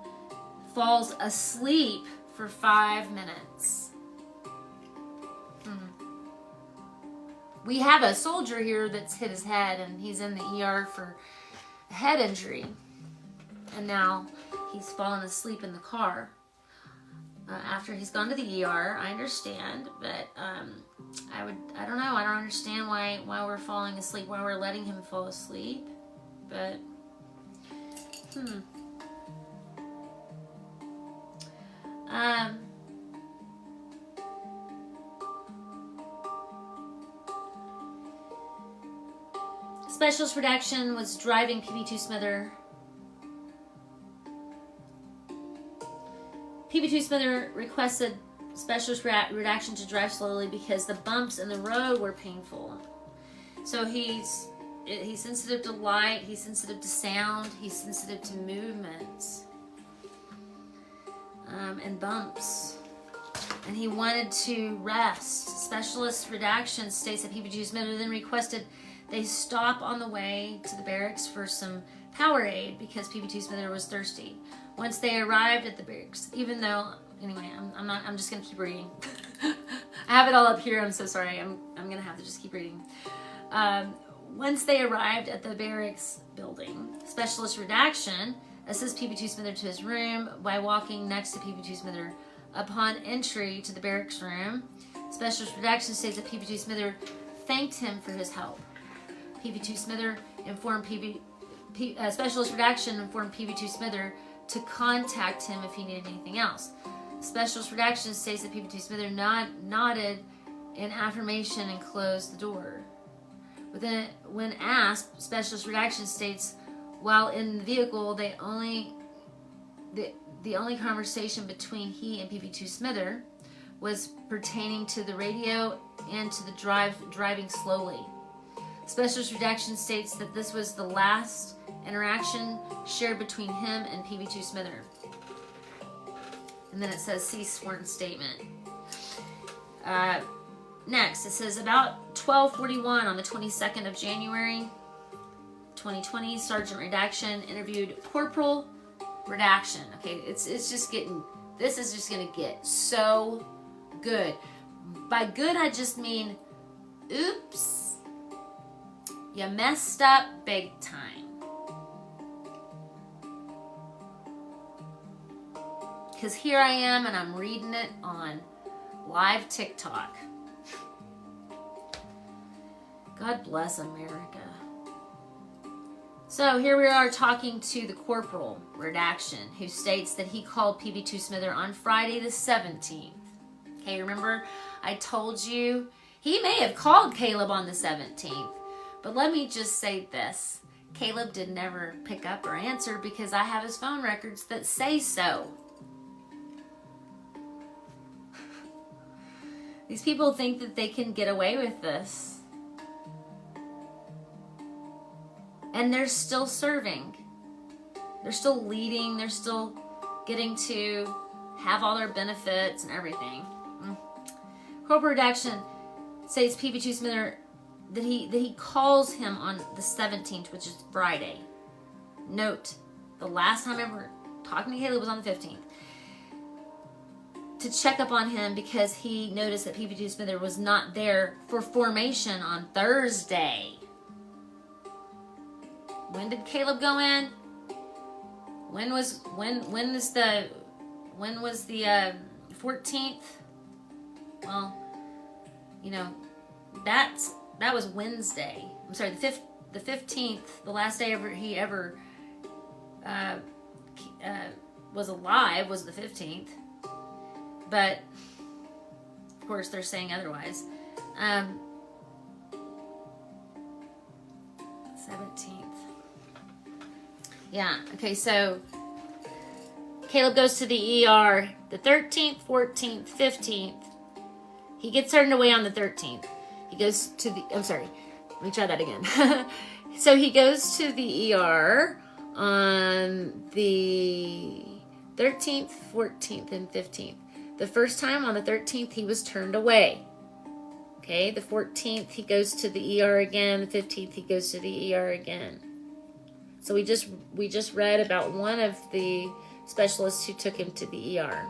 falls asleep for 5 minutes. We have a soldier here that's hit his head, and he's in the ER for a head injury. And now he's fallen asleep in the car. After he's gone to the ER, I understand, but I don't know. I don't understand why we're falling asleep, why we're letting him fall asleep. But, Specialist Redaction was driving PB2 Smithers. PB2 Smithers requested Specialist Redaction to drive slowly because the bumps in the road were painful. So he's sensitive to light, he's sensitive to sound, he's sensitive to movements and bumps. And he wanted to rest. Specialist Redaction states that PB2 Smithers then requested they stop on the way to the barracks for some Powerade because PB2 Smithers was thirsty. Once they arrived at the barracks, even though, anyway, I'm just going to keep reading. I have it all up here. I'm so sorry. I'm going to have to just keep reading. Once they arrived at the barracks building, Specialist Redaction assists PB2 Smithers to his room by walking next to PB2 Smithers. Upon entry to the barracks room, Specialist Redaction states that PB2 Smithers thanked him for his help. PB2 Smithers informed Specialist Redaction informed PB2 Smithers to contact him if he needed anything else. Specialist Redaction states that PB2 Smithers nodded in affirmation and closed the door. When asked, Specialist Redaction states, while in the vehicle, the only conversation between he and PB2 Smithers was pertaining to the radio and to the driving slowly. Specialist Redaction states that this was the last interaction shared between him and PB2 Smithers. And then it says, see sworn statement. Next, it says, about 12:41 on the 22nd of January, 2020, Sergeant Redaction interviewed Corporal Redaction. Okay, this is just going to get so good. By good, I just mean, oops. You messed up big time. Because here I am and I'm reading it on live TikTok. God bless America. So here we are talking to the Corporal Redaction, who states that he called PB2 Smithers on Friday the 17th. Okay, remember I told you he may have called Caleb on the 17th. But let me just say this. Caleb did never pick up or answer because I have his phone records that say so. These people think that they can get away with this. And they're still serving. They're still leading. They're still getting to have all their benefits and everything. Corporate Redaction states PB2 Smithers that he calls him on the 17th, which is Friday. Note, the last time I ever talking to Caleb was on the 15th. To check up on him because he noticed that PB2 Smithers was not there for formation on Thursday. When did Caleb go in? When was the 14th? Well, you know, that was Wednesday. I'm sorry, the 15th, the last day he ever was alive was the 15th. But of course they're saying otherwise. 17th. Yeah, okay, so Caleb goes to the ER the 13th, 14th, 15th. He gets turned away on the 13th. He goes to the, I'm sorry, let me try that again. So he goes to the ER on the 13th, 14th, and 15th. The first time on the 13th, he was turned away. Okay, the 14th, he goes to the ER again. The 15th, he goes to the ER again. So we just read about one of the specialists who took him to the ER.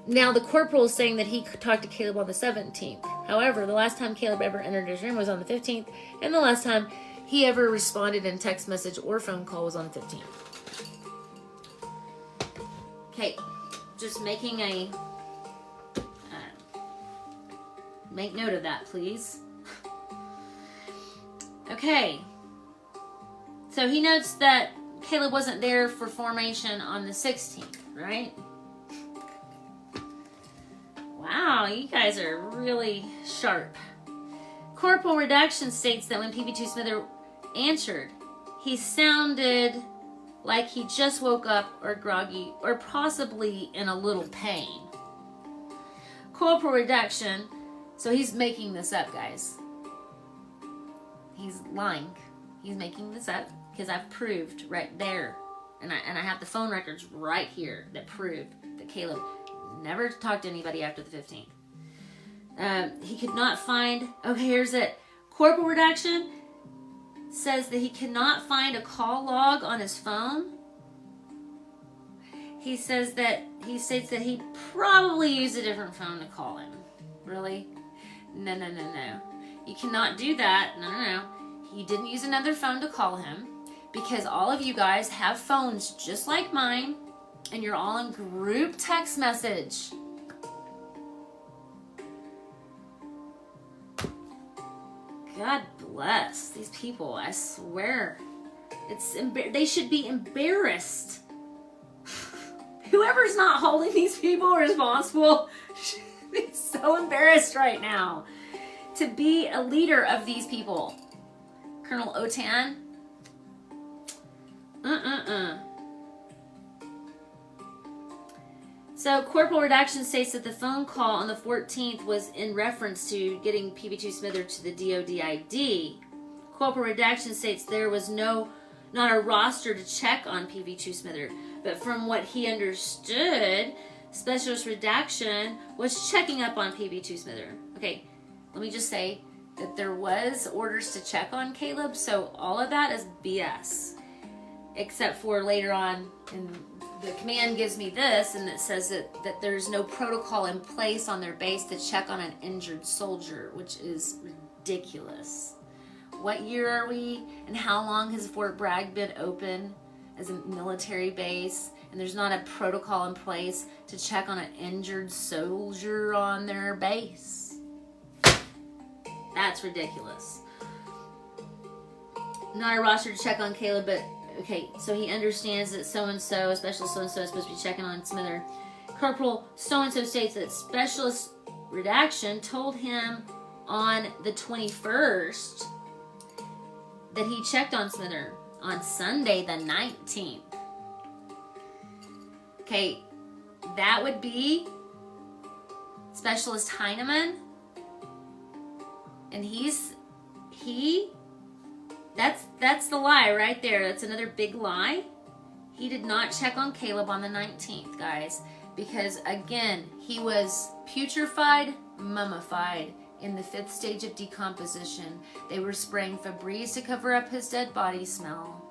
Now, the corporal is saying that he talked to Caleb on the 17th. However, the last time Caleb ever entered his room was on the 15th, and the last time he ever responded in text message or phone call was on the 15th. Okay, just making a... make note of that, please. Okay. So he notes that Caleb wasn't there for formation on the 16th, right? Wow, you guys are really sharp. Corporal Redaction states that when PB2 Smither answered, he sounded like he just woke up or groggy or possibly in a little pain. Corporal Redaction, so he's making this up, guys. He's lying. He's making this up because I've proved right there. And I have the phone records right here that prove that Caleb never talked to anybody after the 15th. He could not find... Okay, here's it. Corporal Redaction says that he cannot find a call log on his phone. He says that... He states that he probably used a different phone to call him. Really? No. You cannot do that. No. He didn't use another phone to call him because all of you guys have phones just like mine and you're all in group text message. God bless these people, I swear. They should be embarrassed. Whoever's not holding these people responsible should be so embarrassed right now to be a leader of these people. Colonel Otan. So Corporal Redaction states that the phone call on the 14th was in reference to getting PB2 Smither to the DOD ID. Corporal Redaction states there was not a roster to check on PB2 Smither, but from what he understood, Specialist Redaction was checking up on PB2 Smither. Okay, let me just say that there was orders to check on Caleb, so all of that is BS. Except for later on, and the command gives me this, and it says that there's no protocol in place on their base to check on an injured soldier, which is ridiculous. What year are we, and how long has Fort Bragg been open as a military base, and there's not a protocol in place to check on an injured soldier on their base? That's ridiculous. Not a roster to check on Caleb, but okay, so he understands that so-and-so, a specialist so-and-so, is supposed to be checking on Smither. Corporal so-and-so states that Specialist Redaction told him on the 21st that he checked on Smither on Sunday the 19th. Okay, that would be Specialist Heineman. And that's the lie right there. That's another big lie. He did not check on Caleb on the 19th, guys, because again, he was putrefied, mummified in the 5th stage of decomposition. They were spraying Febreze to cover up his dead body smell.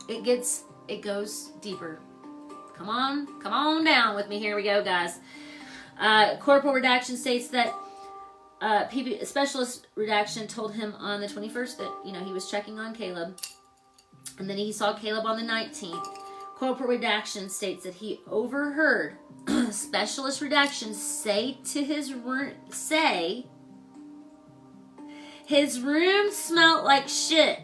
It goes deeper. Come on down with me. Here we go, guys. Corporal Redaction states that Specialist Redaction told him on the 21st that, he was checking on Caleb. And then he saw Caleb on the 19th. Corporal Redaction states that he overheard Specialist Redaction say his room smelled like shit.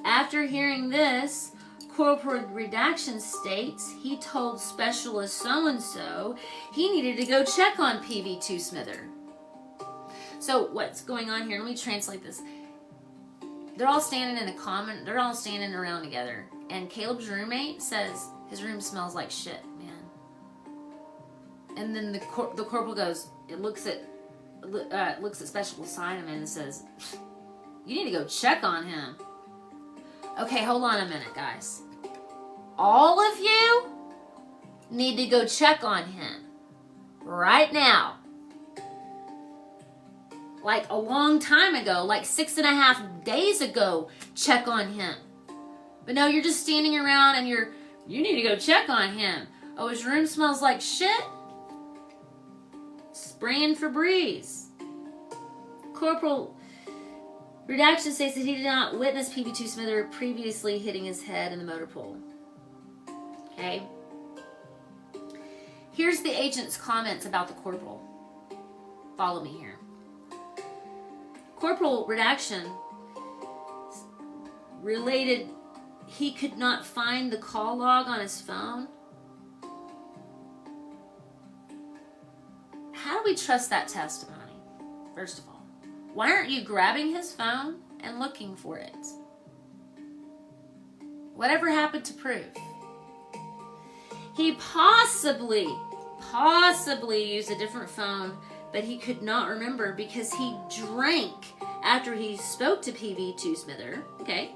After hearing this, Corporal Redaction states he told Specialist so-and-so he needed to go check on PV2 Smither. So what's going on here? Let me translate this. They're all standing around together. And Caleb's roommate says his room smells like shit, man. And then the corporal goes, it looks at special assignment and says, you need to go check on him. Okay, hold on a minute, guys. All of you need to go check on him right now. Like a long time ago, like 6.5 days ago, check on him. But no, you're just standing around and you need to go check on him. Oh, his room smells like shit? Spraying Febreze. Corporal redaction states that he did not witness PB2 Smither previously hitting his head in the motor pool. Okay. Here's the agent's comments about the corporal. Follow me here. Corporal redaction related he could not find the call log on his phone. How do we trust that testimony, first of all? Why aren't you grabbing his phone and looking for it? Whatever happened to proof? He possibly used a different phone, but he could not remember because he drank after he spoke to PB2 Smither. Okay.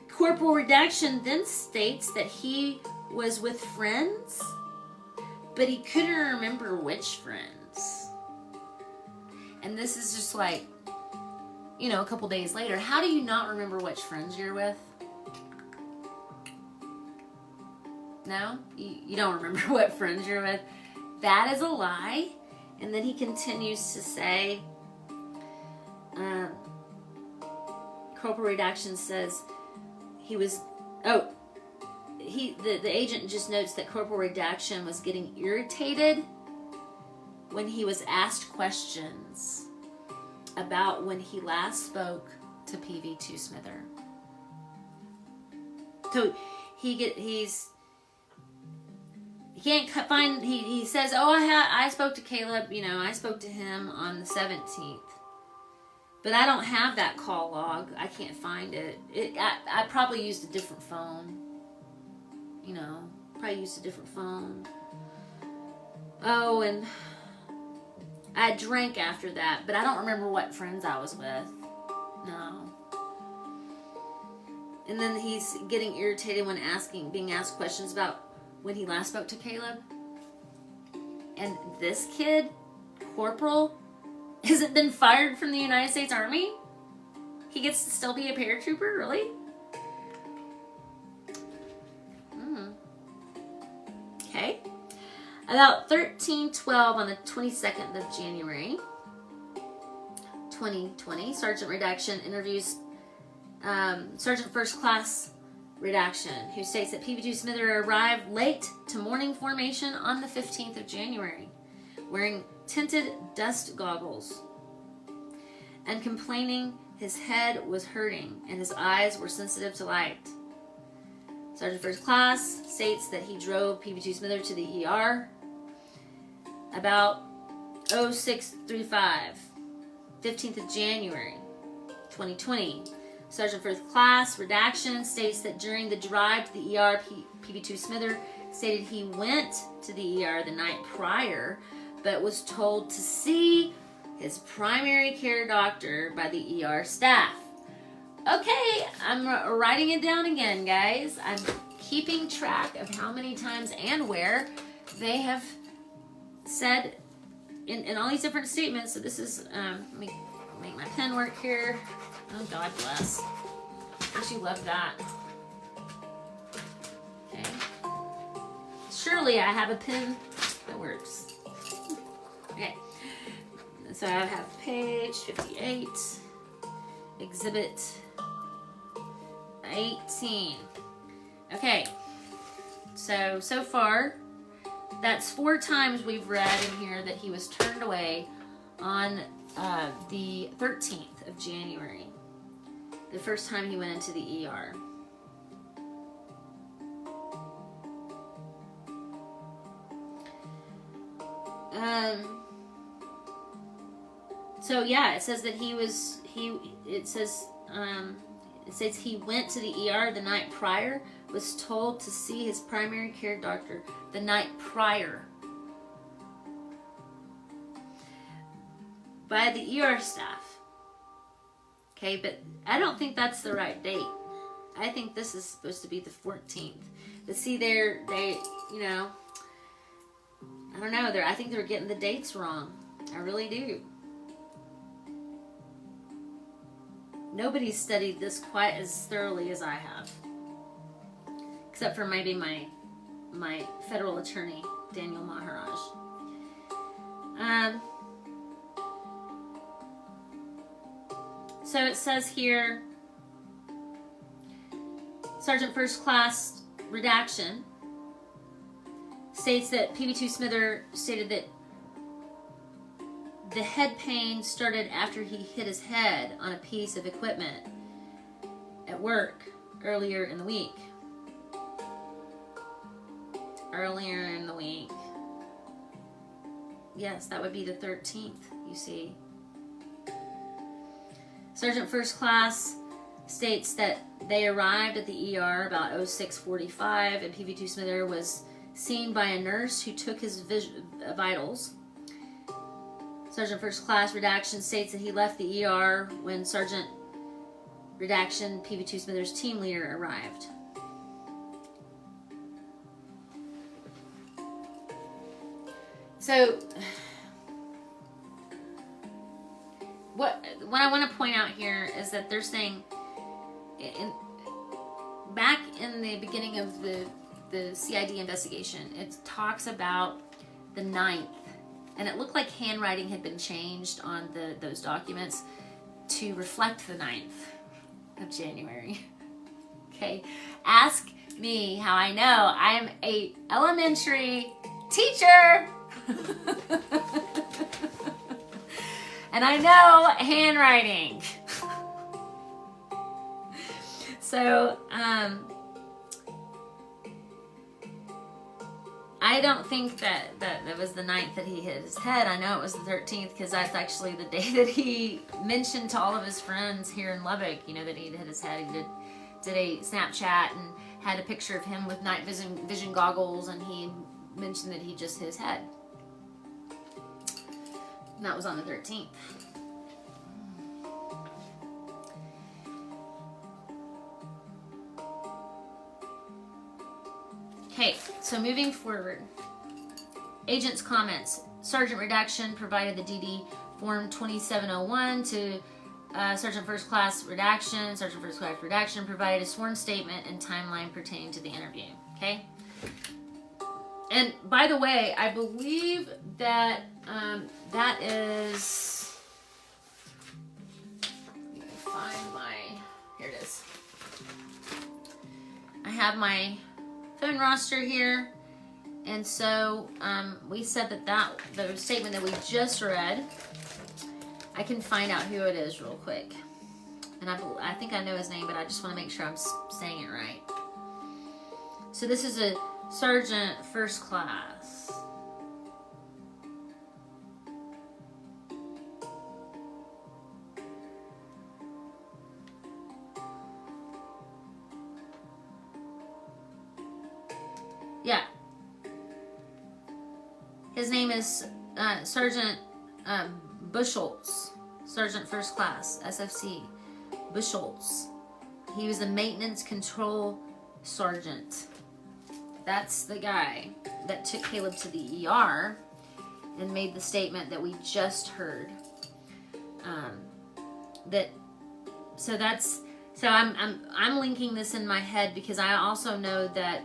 Corporal redaction then states that he was with friends, but he couldn't remember which friends. And this is just like, a couple days later. How do you not remember which friends you're with? No? You don't remember what friends you're with? That is a lie. And then he continues to say, Corporal redaction says the agent just notes that Corporal redaction was getting irritated when he was asked questions about when he last spoke to PV2 Smither. So he can't find. He says, "Oh, I spoke to Caleb. I spoke to him on the 17th, but I don't have that call log. I can't find it. I probably used a different phone. Probably used a different phone. Oh, and I drank after that, but I don't remember what friends I was with. No." And then he's getting irritated when being asked questions about when he last spoke to Caleb. And this kid, Corporal, hasn't been fired from the United States Army? He gets to still be a paratrooper? Really? Okay. About 13:12 on the 22nd of January, 2020, Sergeant Redaction interviews Sergeant First Class Redaction, who states that PB2 Smither arrived late to morning formation on the 15th of January, wearing tinted dust goggles and complaining his head was hurting and his eyes were sensitive to light. Sergeant First Class states that he drove PB2 Smither to the ER about 0635, 15th of January, 2020. Sergeant First Class Redaction states that during the drive to the ER, PB2 Smither stated he went to the ER the night prior, but was told to see his primary care doctor by the ER staff. Okay, I'm writing it down again, guys. I'm keeping track of how many times and where they have said in all these different statements. So this is, let me make my pen work here. Oh, God bless. Don't you love that? Okay. Surely I have a pen that works. Okay. So I have page 58, exhibit 18. Okay. So far, that's 4 times we've read in here that he was turned away on the 13th of January. The first time he went into the ER. So yeah, it says that it says he went to the ER the night prior, was told to see his primary care doctor the night prior. by the ER staff. Okay, but I don't think that's the right date. I think this is supposed to be the 14th. But see, they, you know, I don't know. I think they're getting the dates wrong. I really do. Nobody's studied this quite as thoroughly as I have, except for maybe my federal attorney, Daniel Maharaj. So it says here, Sergeant First Class redaction states that PV2 Smither stated that the head pain started after he hit his head on a piece of equipment at work earlier in the week. Earlier in the week. Yes, that would be the 13th, you see. Sergeant First Class states that they arrived at the ER about 06:45 and PV2 Smither was seen by a nurse who took his vitals. Sergeant First Class redaction states that he left the ER when Sergeant redaction PV2 Smither's team leader arrived. So, what I want to point out here is that they're saying, back in the beginning of the CID investigation, it talks about the 9th, and it looked like handwriting had been changed on those documents to reflect the 9th of January. Okay, ask me how I know. I am a elementary teacher. And I know handwriting. So, I don't think that it was the 9th that he hit his head. I know it was the 13th because that's actually the day that he mentioned to all of his friends here in Lubbock, you know, that he'd hit his head. He did a Snapchat and had a picture of him with night vision goggles, and he mentioned that he just hit his head. And that was on the 13th. Okay, so moving forward. Agent's comments. Sergeant redaction provided the DD form 2701 to Sergeant First Class redaction. Sergeant First Class redaction provided a sworn statement and timeline pertaining to the interview. Okay? And by the way, I believe that that is, let me find my, here it is. I have my phone roster here, and so we said that the statement that we just read, I can find out who it is real quick. And I think I know his name, but I just want to make sure I'm saying it right. So this is a Sergeant First Class. Yeah. His name is Sergeant Bushholtz. Sergeant First Class, SFC. Bushholtz. He was a maintenance control sergeant. That's the guy that took Caleb to the ER and made the statement that we just heard. So I'm linking this in my head because I also know that.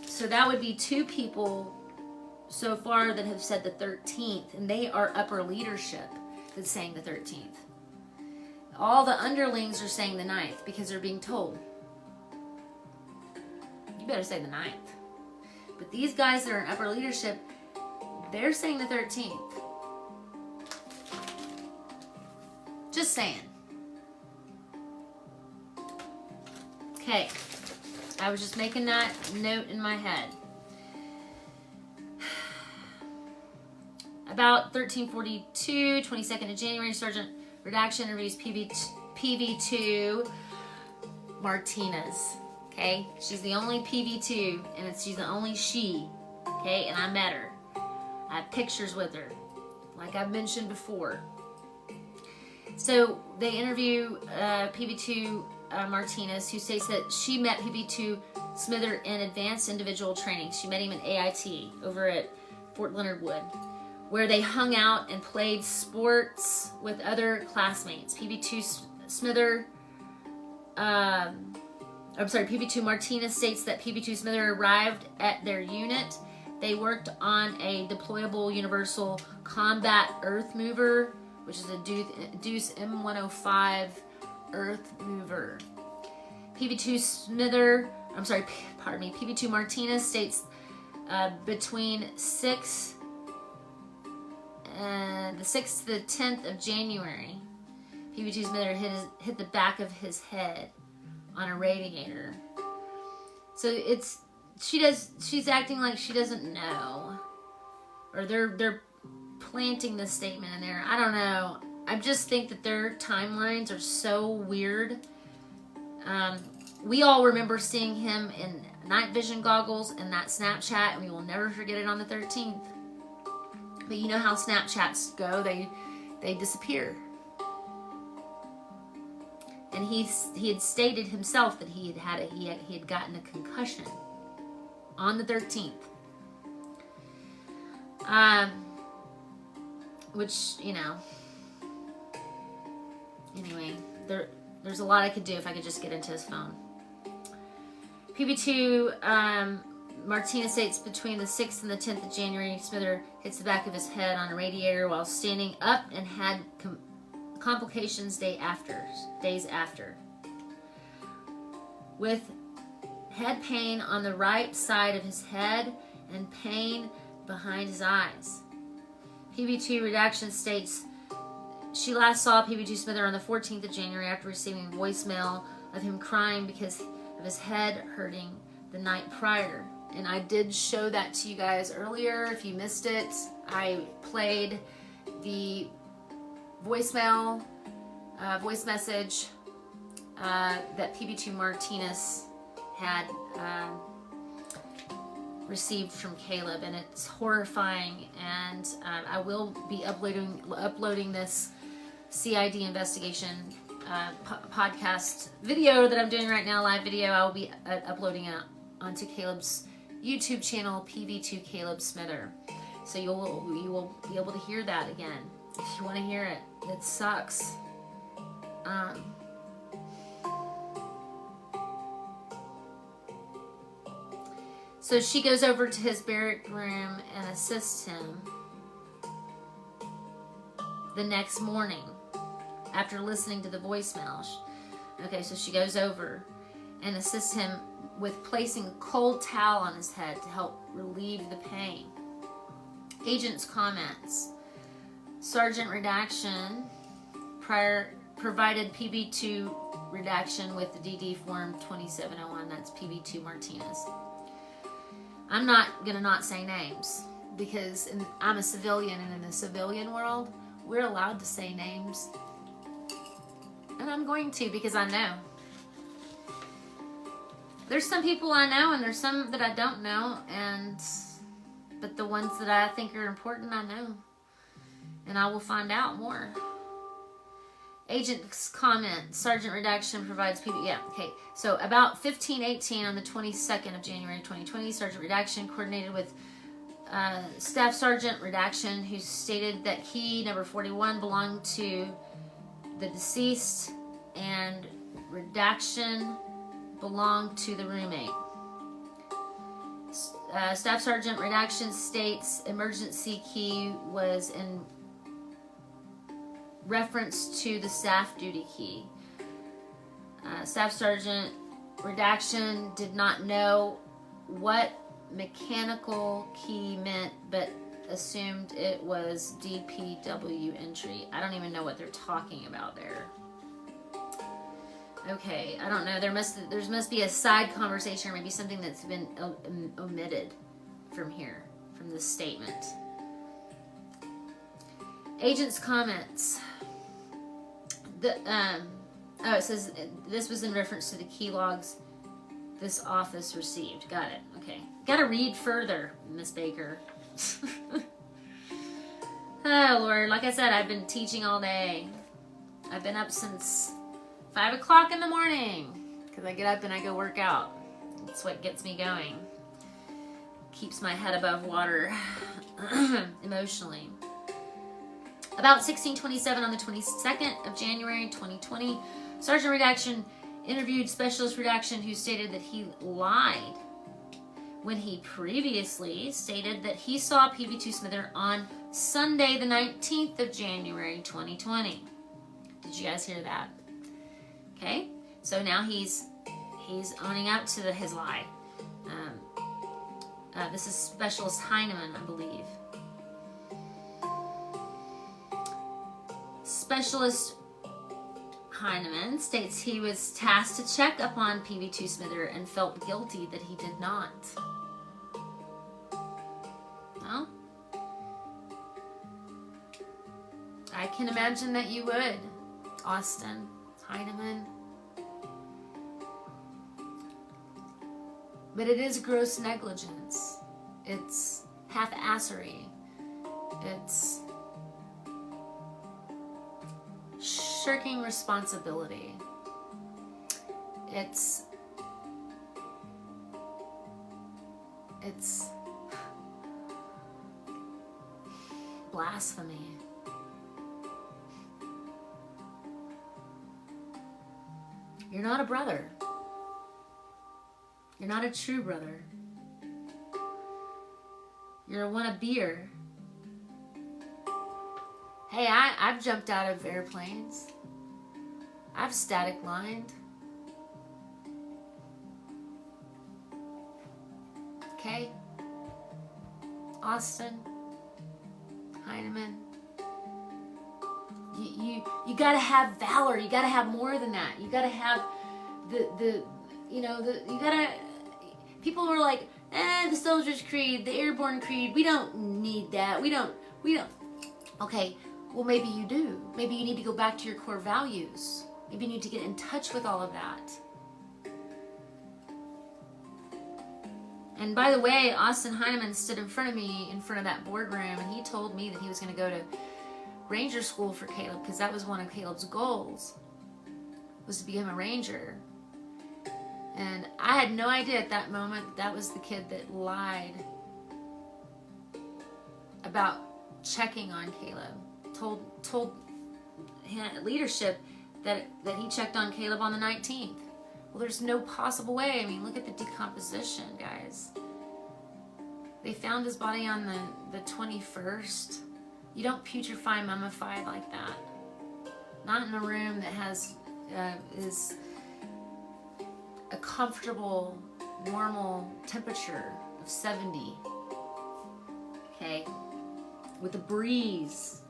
So that would be 2 people so far that have said the 13th, and they are upper leadership that's saying the 13th. All the underlings are saying the 9th because they're being told, you better say the 9th. But these guys that are in upper leadership, they're saying the 13th. Just saying. Okay. I was just making that note in my head. About 1342, 22nd of January, Sergeant redaction interviews PV2 Martinez. Okay, she's the only PV2, and she's the only she. Okay, and I met her. I have pictures with her. like I've mentioned before. So they interview PB2 Martinez, who states that she met PB2 Smither in advanced individual training. She met him in AIT over at Fort Leonard Wood, where they hung out and played sports with other classmates. PB2 Martinez states that PB2 Smither arrived at their unit. They worked on a deployable universal combat earth mover, which is a Deuce M105 earth mover. PB2 Martinez states between the 6th to the 10th of January, PB2 Smither hit the back of his head on a radiator. So she's acting like she doesn't know, or they're planting this statement in there. I don't know. I just think that their timelines are so weird. We all remember seeing him in night vision goggles and that Snapchat, and we will never forget it on the 13th. But you know how Snapchats go, they disappear. And he had stated himself that he had gotten a concussion on the 13th. Which, you know, anyway, there's a lot I could do if I could just get into his phone. PB2 Martinez states between the 6th and the 10th of January, Smither hits the back of his head on a radiator while standing up and had complications days after. With head pain on the right side of his head and pain behind his eyes. PB2 Redaction states she last saw PB2 Smither on the 14th of January after receiving voicemail of him crying because of his head hurting the night prior. And I did show that to you guys earlier. If you missed it, I played the voice message that PB2 Martinez had received from Caleb, and it's horrifying. And I will be uploading this CID investigation podcast video that I'm doing right now, live video. I will be uploading it onto Caleb's YouTube channel, PB2 Caleb Smither. So you will be able to hear that again if you want to hear it. It sucks. So she goes over to his barrack room and assists him the next morning after listening to the voicemail. Okay, so she goes over and assists him with placing a cold towel on his head to help relieve the pain. Agent's comments. Sergeant Redaction provided PB2 Redaction with the DD Form 2701. That's PB2 Martinez. I'm not going to not say names because I'm a civilian, and in the civilian world, we're allowed to say names. And I'm going to because I know. There's some people I know and there's some that I don't know, but the ones that I think are important, I know. And I will find out more. Agent's comment. Sergeant Redaction provides PB... Yeah, okay. So about 15:18 on the 22nd of January 2020, Sergeant Redaction coordinated with Staff Sergeant Redaction, who stated that key number 41 belonged to the deceased and Redaction belonged to the roommate. Staff Sergeant Redaction states emergency key was in reference to the staff duty key. Staff Sergeant Redaction did not know what mechanical key meant, but assumed it was DPW entry. I don't even know what they're talking about there. Okay, I don't know. There must be a side conversation, or maybe something that's been omitted from here, from this statement. Agent's comments. It says this was in reference to the key logs this office received. Got it. Okay. Got to read further, Miss Baker. Oh, Lord. Like I said, I've been teaching all day. I've been up since 5 o'clock in the morning because I get up and I go work out. That's what gets me going. Keeps my head above water emotionally. About 1627 on the 22nd of January 2020, Sergeant Redaction interviewed Specialist Redaction, who stated that he lied when he previously stated that he saw PB2 Smither on Sunday the 19th of January 2020. Did you guys hear that? Okay, so now he's owning up to his lie. This is Specialist Heineman, I believe. Specialist Heineman states he was tasked to check upon PB2 Smither and felt guilty that he did not. Well, I can imagine that you would, Austin Heineman. But it is gross negligence. It's half-assery. It's shirking responsibility. It's blasphemy. You're not a brother. You're not a true brother. You're a wannabeer. Hey, I've jumped out of airplanes. I've static lined. Okay? Austin Heineman. You gotta have valor. You gotta have more than that. You gotta have you gotta, people are like, the Soldier's Creed, the Airborne Creed, we don't need that. We don't. Okay, well maybe you do. Maybe you need to go back to your core values. Maybe you need to get in touch with all of that. And by the way, Austin Heineman stood in front of me, in front of that boardroom, and he told me that he was going to go to Ranger School for Caleb, because that was one of Caleb's goals, was to become a Ranger. And I had no idea at that moment that was the kid that lied about checking on Caleb. Told leadership that he checked on Caleb on the 19th. Well, there's no possible way. I mean, look at the decomposition, guys. They found his body on the 21st. You don't putrefy, mummify like that. Not in a room that has is a comfortable, normal temperature of 70. Okay, with a breeze.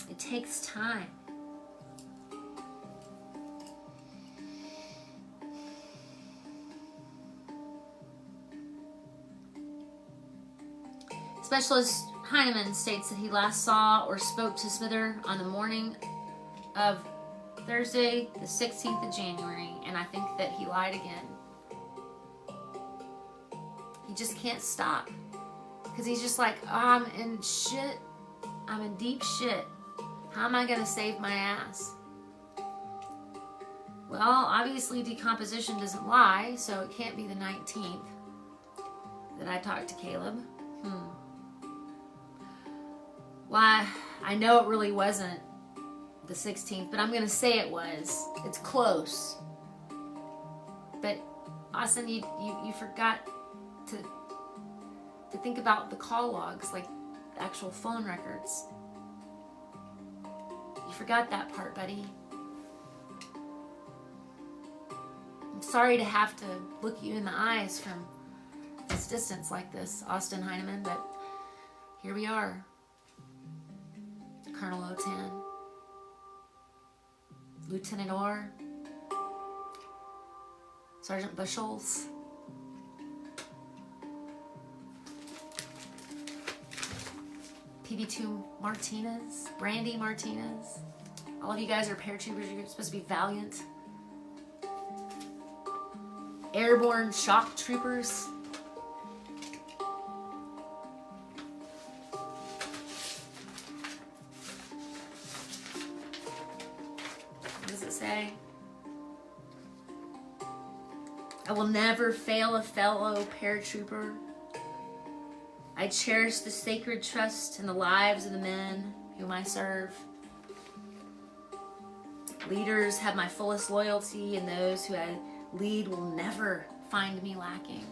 It takes time. Specialist Heineman states that he last saw or spoke to Smither on the morning of Thursday, the 16th of January, and I think that he lied again. He just can't stop. Because he's just like, oh, I'm in shit. I'm in deep shit. How am I going to save my ass? Well, obviously decomposition doesn't lie, so it can't be the 19th that I talked to Caleb. Well, I know it really wasn't the 16th, but I'm going to say it was. It's close. But, Austin, you forgot to think about the call logs, like the actual phone records. You forgot that part, buddy. I'm sorry to have to look you in the eyes from this distance like this, Austin Heineman, but here we are. Colonel Otan, Lieutenant Orr, Sergeant Bushels, PB2 Martinez, Brandy Martinez. All of you guys are paratroopers. You're supposed to be valiant. Airborne shock troopers. I will never fail a fellow paratrooper. I cherish the sacred trust in the lives of the men whom I serve. Leaders have my fullest loyalty, and those who I lead will never find me lacking.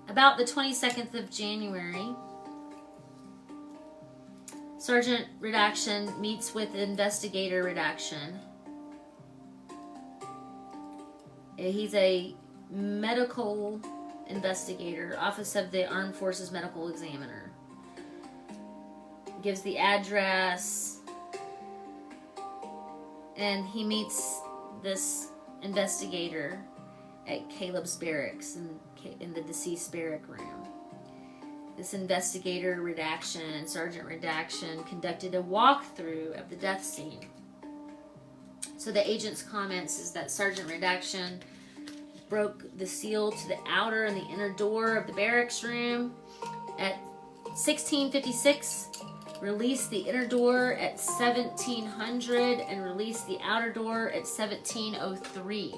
About the 22nd of January, Sergeant Redaction meets with Investigator Redaction. He's a medical investigator, Office of the Armed Forces Medical Examiner. Gives the address, and he meets this investigator at Caleb's barracks in the deceased barrack room. This investigator Redaction, Sergeant Redaction, conducted a walkthrough of the death scene. So the agent's comments is that Sergeant Redaction broke the seal to the outer and the inner door of the barracks room at 1656, released the inner door at 1700, and released the outer door at 1703.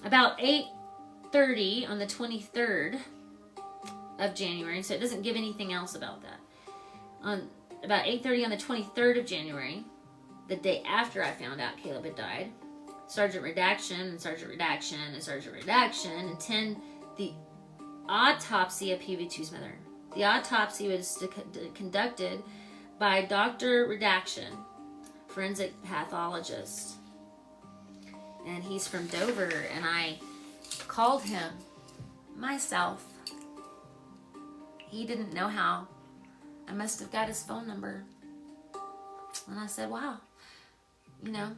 About 8:30 on the 23rd of January, so it doesn't give anything else about that. On about 8:30 on the 23rd of January, the day after I found out Caleb had died, Sergeant Redaction and Sergeant Redaction and Sergeant Redaction attend the autopsy of PV2's mother. The autopsy was conducted by Dr. Redaction, forensic pathologist. And he's from Dover, and I called him myself. He didn't know how. I must have got his phone number. And I said, wow, you know,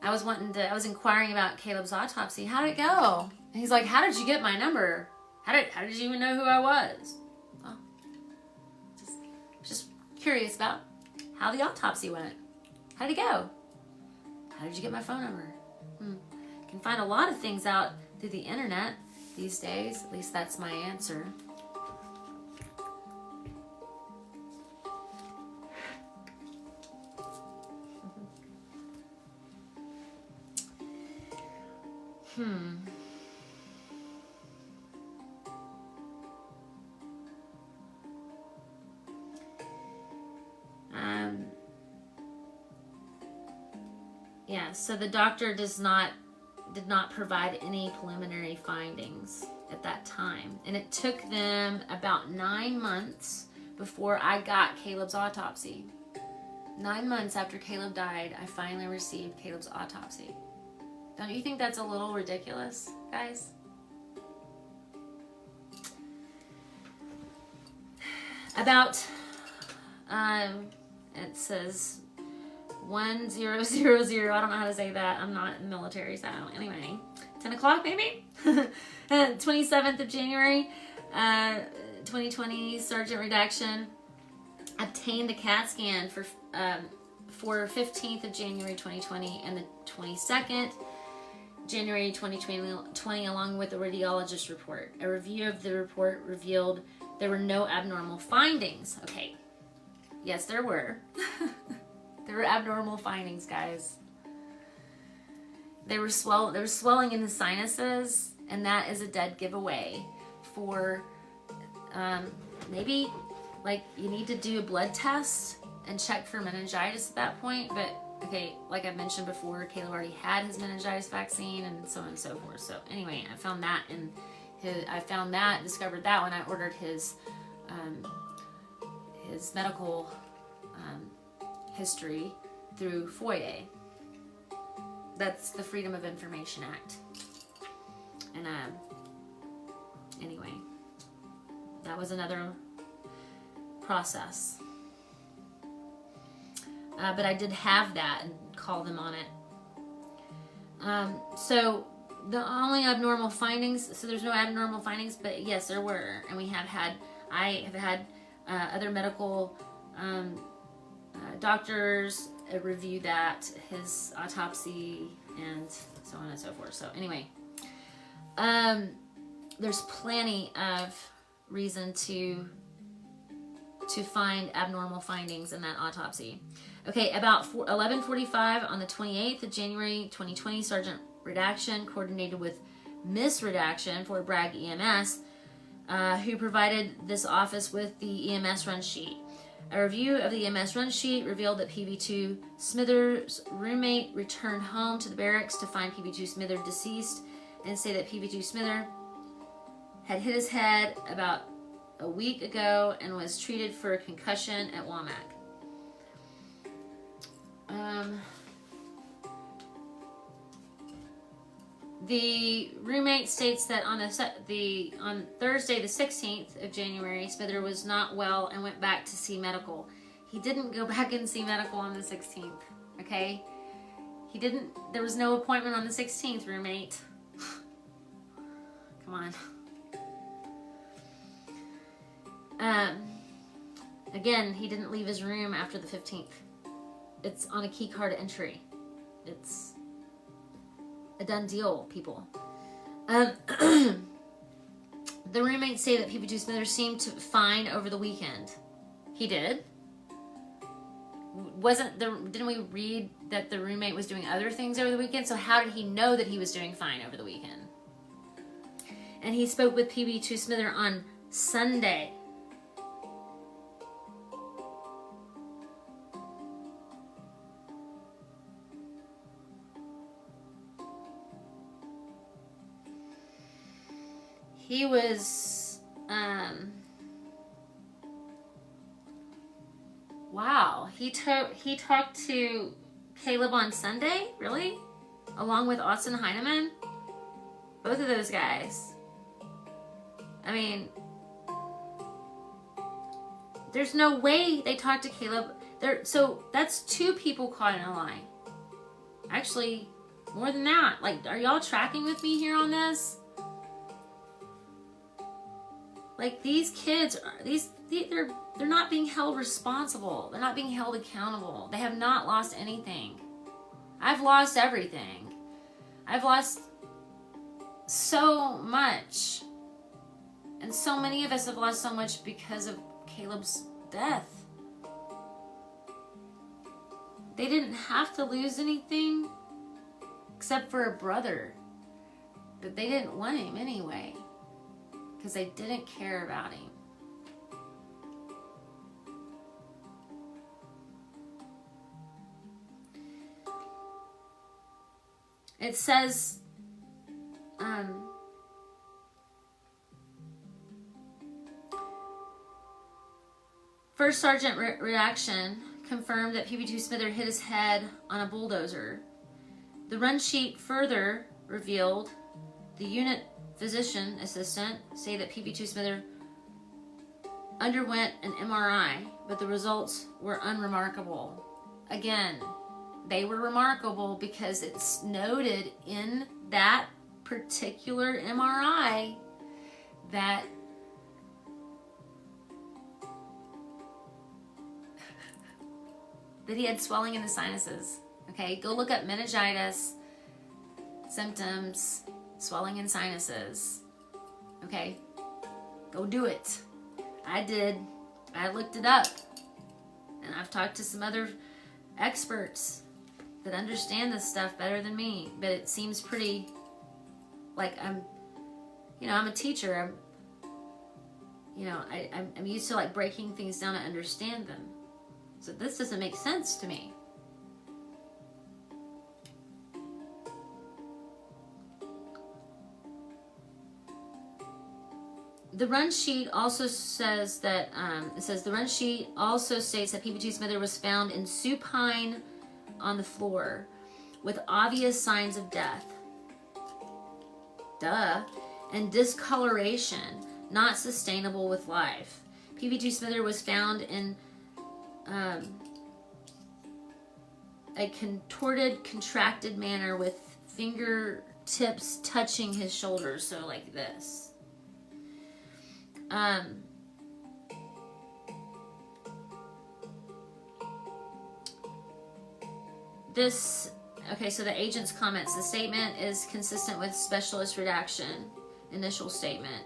I was inquiring about Caleb's autopsy. How did it go? And he's like, how did you get my number? How did you even know who I was? Well, just curious about how the autopsy went. How did it go? How did you get my phone number? You can find a lot of things out through the internet these days. At least that's my answer. Yeah, so the doctor did not provide any preliminary findings at that time. And it took them about 9 months before I got Caleb's autopsy. 9 months after Caleb died, I finally received Caleb's autopsy. Don't you think that's a little ridiculous, guys? About, it says 1000, I don't know how to say that. I'm not in the military, so anyway. 10 o'clock, maybe? 27th of January, 2020, Sergeant Redaction obtained the CAT scan for 15th of January 2020 and the 22nd January 2020, along with the radiologist report. A review of the report revealed there were no abnormal findings. Okay. Yes, there were. There were abnormal findings, guys. There was swelling in the sinuses, and that is a dead giveaway for maybe like you need to do a blood test and check for meningitis at that point. But okay, like I mentioned before, Caleb already had his meningitis vaccine and so on and so forth. So anyway, I found that discovered that when I ordered his medical history through FOIA. That's the Freedom of Information Act. And anyway, that was another process. But I did have that and called them on it. So the only abnormal findings, so there's no abnormal findings, but yes, there were. And I have had other medical doctors review that, his autopsy, and so on and so forth. So anyway, there's plenty of reason to find abnormal findings in that autopsy. Okay, about 11:45 on the 28th of January 2020, Sergeant Redaction coordinated with Miss Redaction for Bragg EMS, who provided this office with the EMS run sheet. A review of the EMS run sheet revealed that PB2 Smithers' roommate returned home to the barracks to find PB2 Smithers deceased and say that PB2 Smithers had hit his head about a week ago and was treated for a concussion at Womack. The roommate states that on Thursday the 16th of January, Smithers was not well and went back to see medical. He didn't go back and see medical on the 16th, okay? He didn't, there was no appointment on the 16th, roommate. Come on. Again, he didn't leave his room after the 15th. It's on a key card entry. It's a done deal, people. The roommates say that PB2 Smithers seemed to fine over the weekend. He did. Didn't we read that the roommate was doing other things over the weekend? So how did he know that he was doing fine over the weekend? And he spoke with PB2 Smithers on Sunday. He was, wow. He talked to Caleb on Sunday, really? Along with Austin Heineman? Both of those guys. I mean, there's no way they talked to Caleb. So that's 2 people caught in a lie. Actually, more than that. Like, are y'all tracking with me here on this? Like, these kids, they're not being held responsible. They're not being held accountable. They have not lost anything. I've lost everything. I've lost so much. And so many of us have lost so much because of Caleb's death. They didn't have to lose anything except for a brother. But they didn't want him anyway. Because they didn't care about him. It says, First Sergeant Redaction confirmed that PB2 Smithers hit his head on a bulldozer. The run sheet further revealed the unit physician assistant say that PB2 Smithers underwent an MRI, but the results were unremarkable. Again, they were remarkable because it's noted in that particular MRI that he had swelling in the sinuses. Okay, go look up meningitis symptoms, swelling in sinuses. Okay, go do it. I did. I looked it up, and I've talked to some other experts that understand this stuff better than me. But it seems pretty like I'm a teacher. I'm used to like breaking things down to understand them. So this doesn't make sense to me. The run sheet also says that the run sheet also states that PB2 Smithers was found in supine on the floor with obvious signs of death. Duh. And discoloration, not sustainable with life. PB2 Smithers was found in a contorted, contracted manner with fingertips touching his shoulders, so like this. this, okay, so the agent's comments. The statement is consistent with specialist redaction. Initial statement.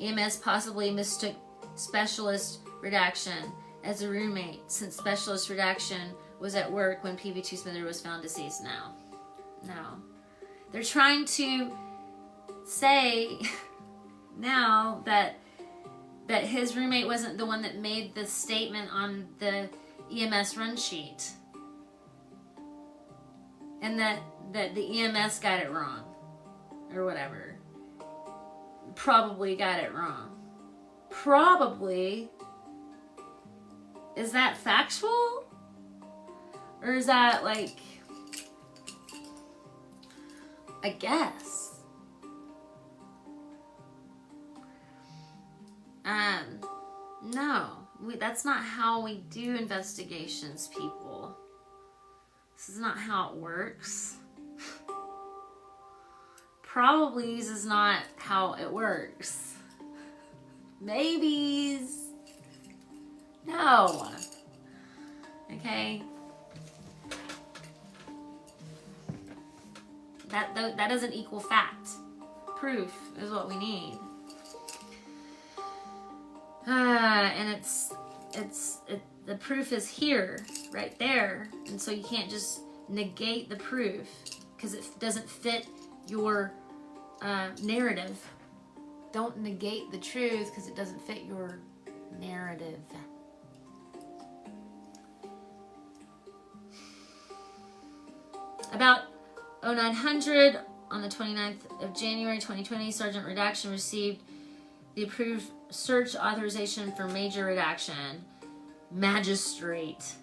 EMS possibly mistook specialist redaction as a roommate since specialist redaction was at work when PB2 Smither was found deceased. No. They're trying to say now that his roommate wasn't the one that made the statement on the EMS run sheet. And that the EMS got it wrong. Or whatever. Probably got it wrong. Probably. Is that factual? Or is that like, I guess. No. That's not how we do investigations, people. This is not how it works. Probably this is not how it works. Maybes. No. Okay. That doesn't equal fact. Proof is what we need. And the proof is here, right there, and so you can't just negate the proof because it doesn't fit your narrative. Don't negate the truth because it doesn't fit your narrative. About 0900 on the 29th of January 2020, Sergeant Redaction received the approved search authorization for Major Redaction. Magistrate.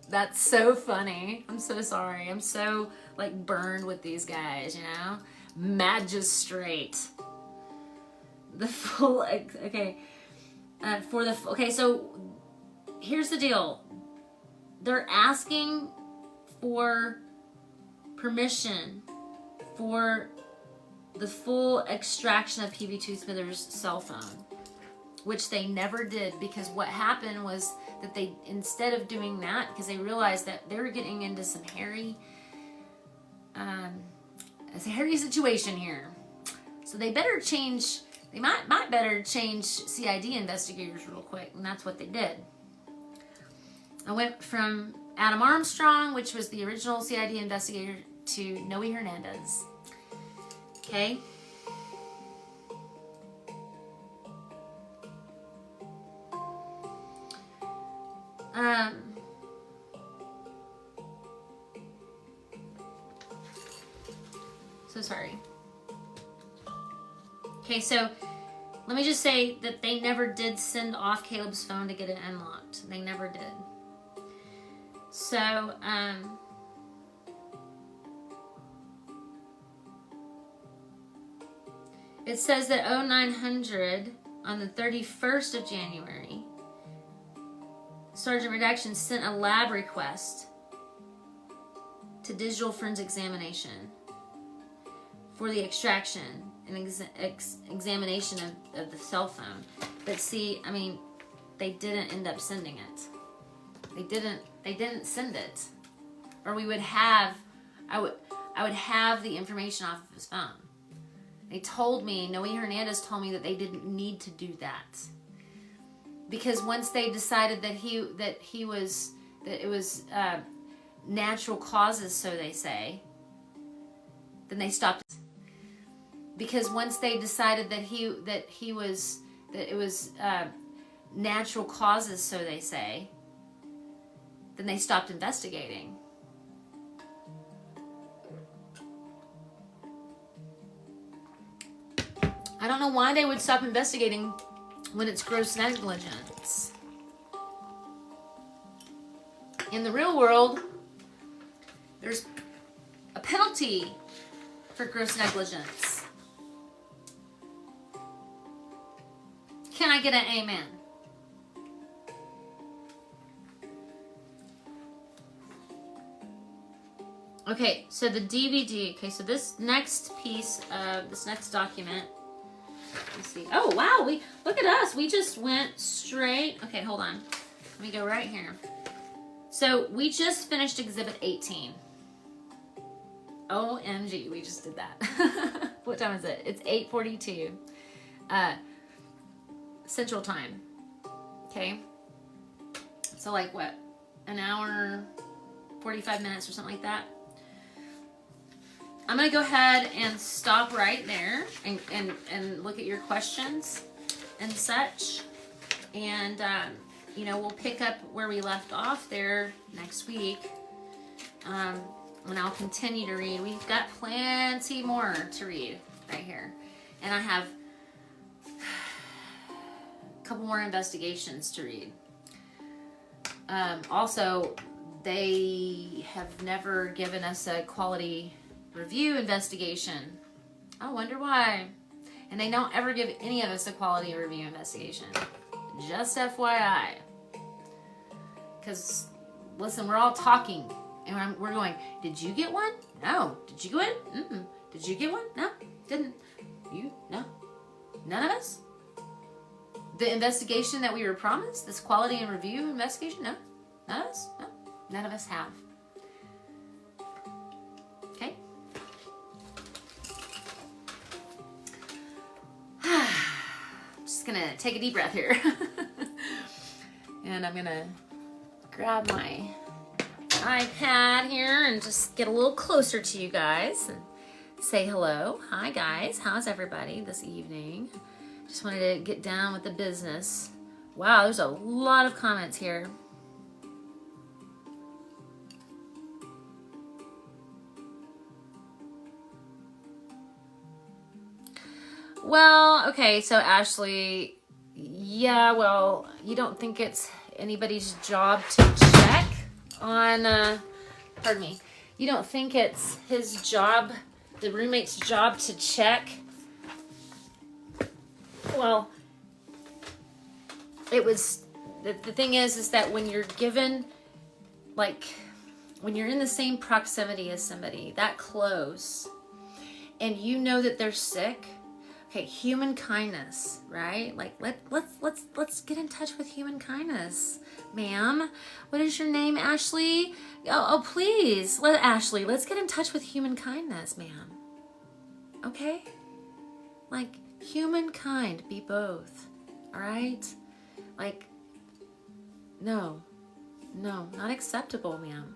That's so funny. I'm so sorry. I'm so like burned with these guys, you know? Magistrate. The full, okay. Okay, so here's the deal. They're asking for permission for the full extraction of PB2 Smither's cell phone, which they never did, because what happened was that they, instead of doing that, because they realized that they were getting into some hairy, it's a hairy situation here. So they better change, they might better change CID investigators real quick, and that's what they did. I went from Adam Armstrong, which was the original CID investigator, to Noe Hernandez. Okay. So sorry. Okay, so let me just say that they never did send off Caleb's phone to get it unlocked. They never did. So, it says that 0900 on the 31st of January, Sergeant Redaction sent a lab request to Digital Forensic Examination for the extraction and examination of the cell phone. But see, I mean, they didn't end up sending it. They didn't send it. Or we would have, I would have the information off of his phone. They told me, Noe Hernandez told me that they didn't need to do that. Because once they decided that it was natural causes, so they say, then they stopped. Because once they decided that it was natural causes, so they say, then they stopped investigating. I don't know why they would stop investigating when it's gross negligence. In the real world, there's a penalty for gross negligence. Can I get an amen? Okay, so the DVD. Okay, so this next piece of this next document. Let's see. Oh wow, look at us. We just went straight. Okay, hold on. Let me go right here. So we just finished Exhibit 18. OMG, we just did that. What time is it? It's 8:42 Central Time. Okay. So like what? An hour, 45 minutes or something like that. I'm going to go ahead and stop right there and look at your questions and such. And, you know, we'll pick up where we left off there next week. And I'll continue to read. We've got plenty more to read right here. And I have a couple more investigations to read. Also, they have never given us a quality review investigation. I wonder why. And they don't ever give any of us a quality review investigation. Just FYI. Because, listen, we're all talking. And we're going, did you get one? No. Did you get one? Mm-mm. Did you get one? No. Didn't. You? No. None of us? The investigation that we were promised? This quality and review investigation? No. None of us? No. None of us have. Okay. I'm just going to take a deep breath here. And I'm going to grab my iPad here and just get a little closer to you guys and say hello. Hi guys, how's everybody this evening? Just wanted to get down with the business. Wow, there's a lot of comments here. Well, okay, so Ashley, yeah, well, you don't think it's anybody's job to check on, pardon me, you don't think it's his job, the roommate's job to check? Well, it was, the thing is that when you're given, like, when you're in the same proximity as somebody, that close, and you know that they're sick, okay, human kindness, right? Like, let's get in touch with human kindness. Ma'am, what is your name, Ashley? Oh, please, Ashley, let's get in touch with human kindness, ma'am. Okay? Like, humankind be both, all right? Like, no, not acceptable, ma'am.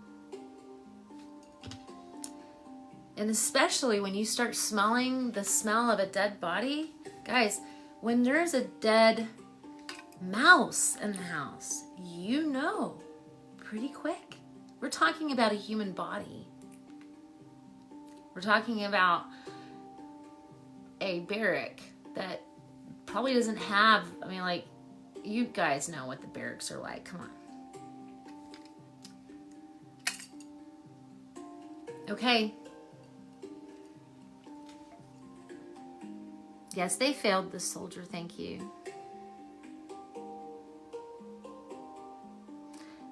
And especially when you start smelling the smell of a dead body, guys, when there's a dead mouse in the house, you know pretty quick. We're talking about a human body. We're talking about a barrack that probably doesn't have, I mean, like, you guys know what the barracks are like. Come on. Okay. Yes, they failed the soldier, thank you.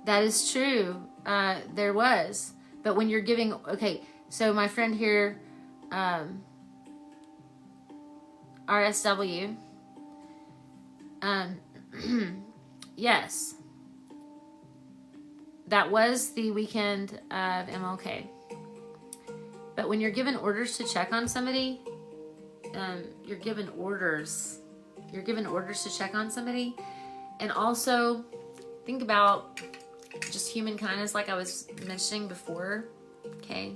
That is true. There was. But when you're giving, okay, so my friend here, RSW, yes, that was the weekend of MLK. But when you're given orders to check on somebody, you're given orders. You're given orders to check on somebody. And also, think about just human kindness like I was mentioning before. Okay?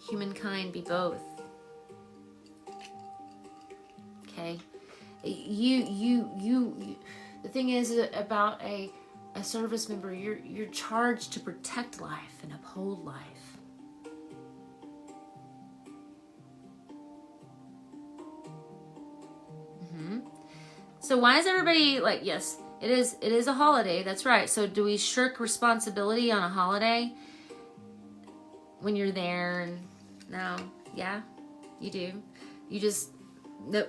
Humankind be both. Okay? You the thing is about a service member, you're charged to protect life and uphold life. So why is everybody like, yes, it is a holiday, that's right. So do we shirk responsibility on a holiday when you're there? And no, yeah, you do. You just, no,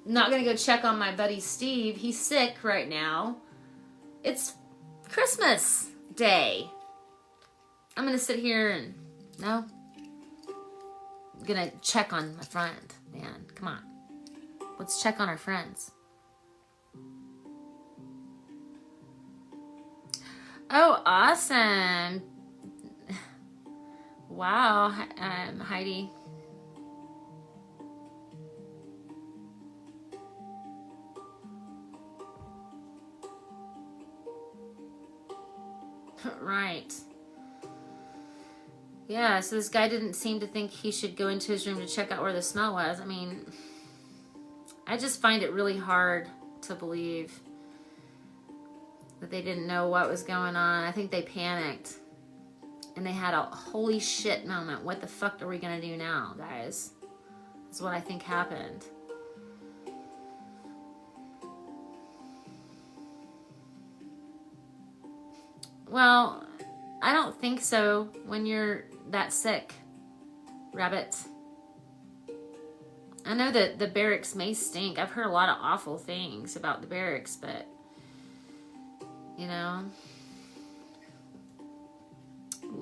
not gonna go check on my buddy Steve. He's sick right now. It's Christmas Day. I'm gonna sit here and, no, I'm gonna check on my friend, man, come on. Let's check on our friends. Oh, awesome. Wow, Heidi. Right. Yeah, so this guy didn't seem to think he should go into his room to check out where the smell was. I mean, I just find it really hard to believe that they didn't know what was going on. I think they panicked. And they had a holy shit moment. What the fuck are we going to do now, guys? That's what I think happened. Well, I don't think so when you're that sick, Rabbit. I know that the barracks may stink. I've heard a lot of awful things about the barracks, but, you know,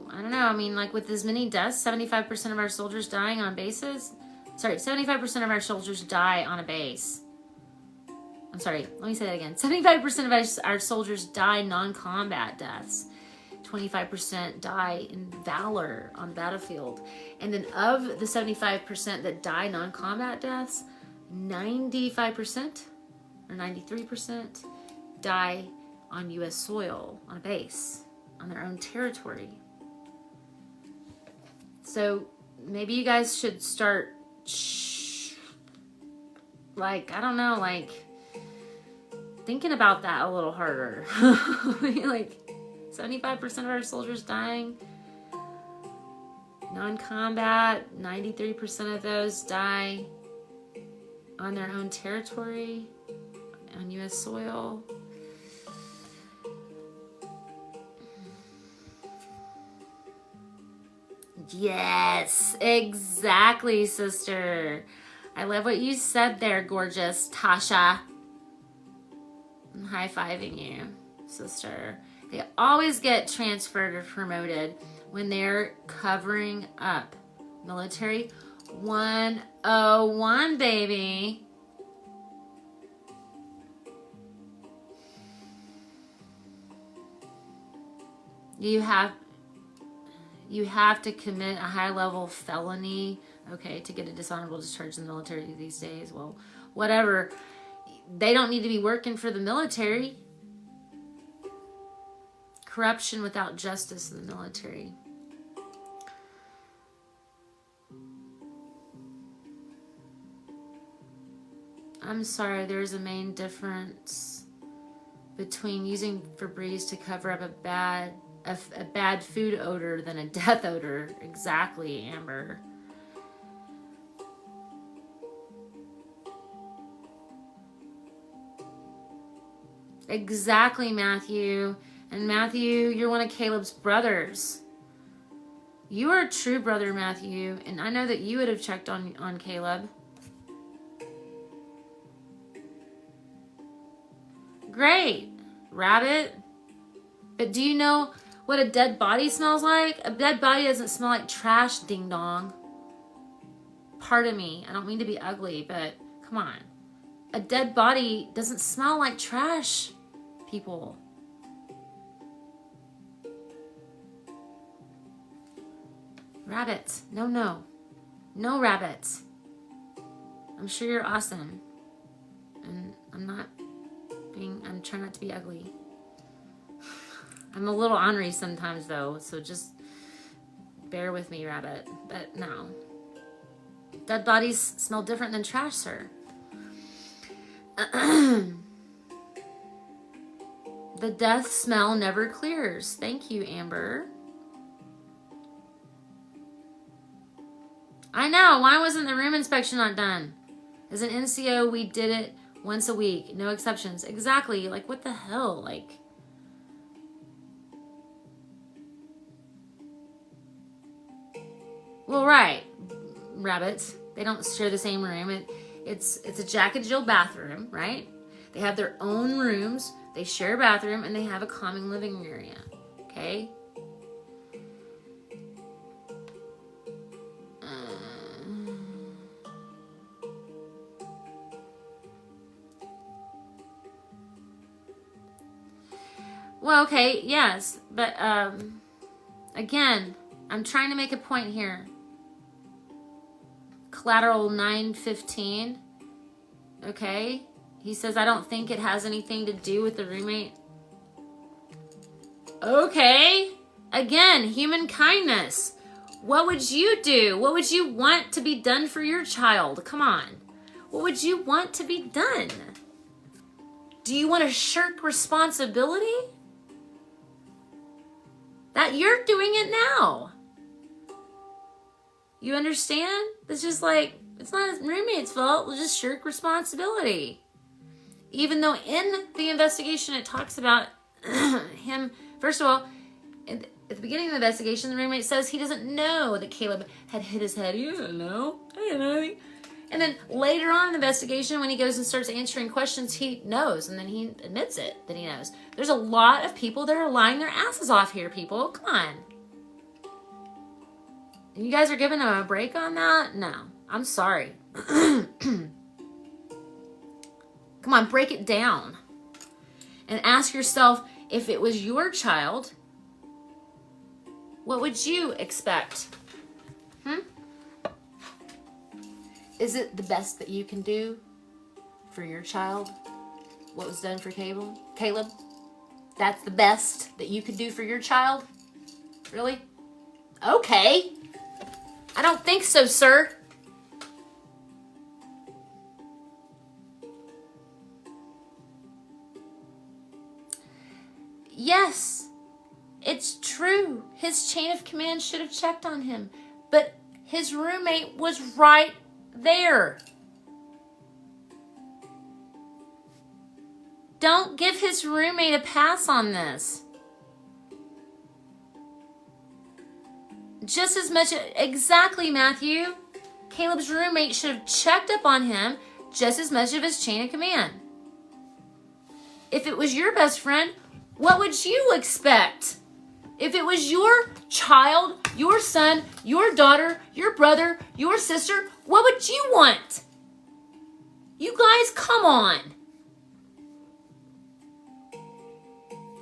I don't know. I mean, like with as many deaths, 75% of our soldiers dying on bases. Sorry, 75% of our soldiers die on a base. I'm sorry, let me say that again. 75% of our soldiers die non-combat deaths. 25% die in valor on the battlefield. And then of the 75% that die non-combat deaths, 95% or 93% die on U.S. soil, on a base, on their own territory. So maybe you guys should start, like, I don't know, like, thinking about that a little harder. Like, 75% of our soldiers dying non-combat, 93% of those die on their own territory, on U.S. soil. Yes, exactly, sister. I love what you said there, gorgeous Tasha. I'm high-fiving you, sister. They always get transferred or promoted when they're covering up. Military 101, baby. You have to commit a high-level felony, okay, to get a dishonorable discharge in the military these days. Well, whatever. They don't need to be working for the military. Corruption without justice in the military. I'm sorry, there's a main difference between using Febreze to cover up a bad food odor than a death odor. Exactly, Amber. Exactly, Matthew. And Matthew, you're one of Caleb's brothers. You are a true brother, Matthew. And I know that you would have checked on Caleb. Great, Rabbit. But do you know what a dead body smells like? A dead body doesn't smell like trash, ding dong. Pardon me, I don't mean to be ugly, but come on. A dead body doesn't smell like trash, people. Rabbits, no rabbits. I'm sure you're awesome. And I'm trying not to be ugly. I'm a little ornery sometimes though, so just bear with me, Rabbit. But no. Dead bodies smell different than trash, sir. The death smell never clears. Thank you, Amber. I know. Why wasn't the room inspection not done? As an NCO, we did it once a week. No exceptions. Exactly. Like, what the hell? Like, well, right. Rabbits. They don't share the same room. It's a Jack and Jill bathroom, right? They have their own rooms. They share a bathroom, and they have a common living area. Okay? Well, okay, yes, but again, I'm trying to make a point here. Collateral 915. Okay, he says, I don't think it has anything to do with the roommate. Okay, again, human kindness. What would you do? What would you want to be done for your child? Come on. What would you want to be done? Do you want to shirk responsibility? That you're doing it now. You understand? It's just like, it's not his roommate's fault. We'll just shirk responsibility. Even though in the investigation it talks about him, first of all, at the beginning of the investigation, the roommate says he doesn't know that Caleb had hit his head. He doesn't know. I didn't know anything. And then later on in the investigation, when he goes and starts answering questions, he knows. And then he admits it, that he knows. There's a lot of people that are lying their asses off here, people. Come on. You guys are giving him a break on that? No. I'm sorry. Come on, break it down. And ask yourself, if it was your child, what would you expect? Is it the best that you can do for your child? What was done for Caleb? That's the best that you could do for your child? Really? Okay. I don't think so, sir. Yes, it's true. His chain of command should have checked on him, but his roommate was right there. Don't give his roommate a pass on this. Just as much, exactly, Matthew. Caleb's roommate should have checked up on him just as much of his chain of command. If it was your best friend, what would you expect? If it was your child, your son, your daughter, your brother, your sister, what would you want? You guys, come on.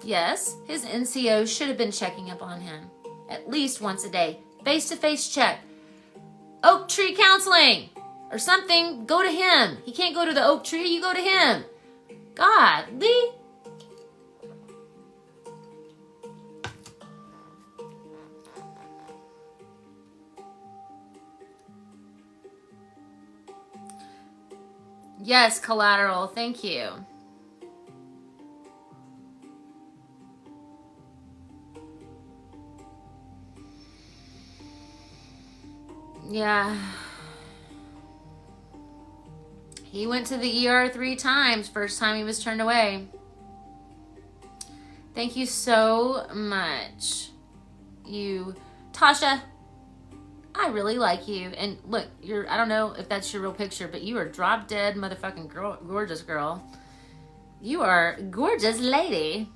Yes, his NCO should have been checking up on him at least once a day. Face-to-face check. Oak Tree Counseling or something. Go to him. He can't go to the Oak Tree. You go to him. Godly. Yes, Collateral. Thank you. Yeah. He went to the ER 3 times. First time he was turned away. Thank you so much. You, Tasha, I really like you. And look, I don't know if that's your real picture, but you are drop dead motherfucking gorgeous girl. You are a gorgeous lady.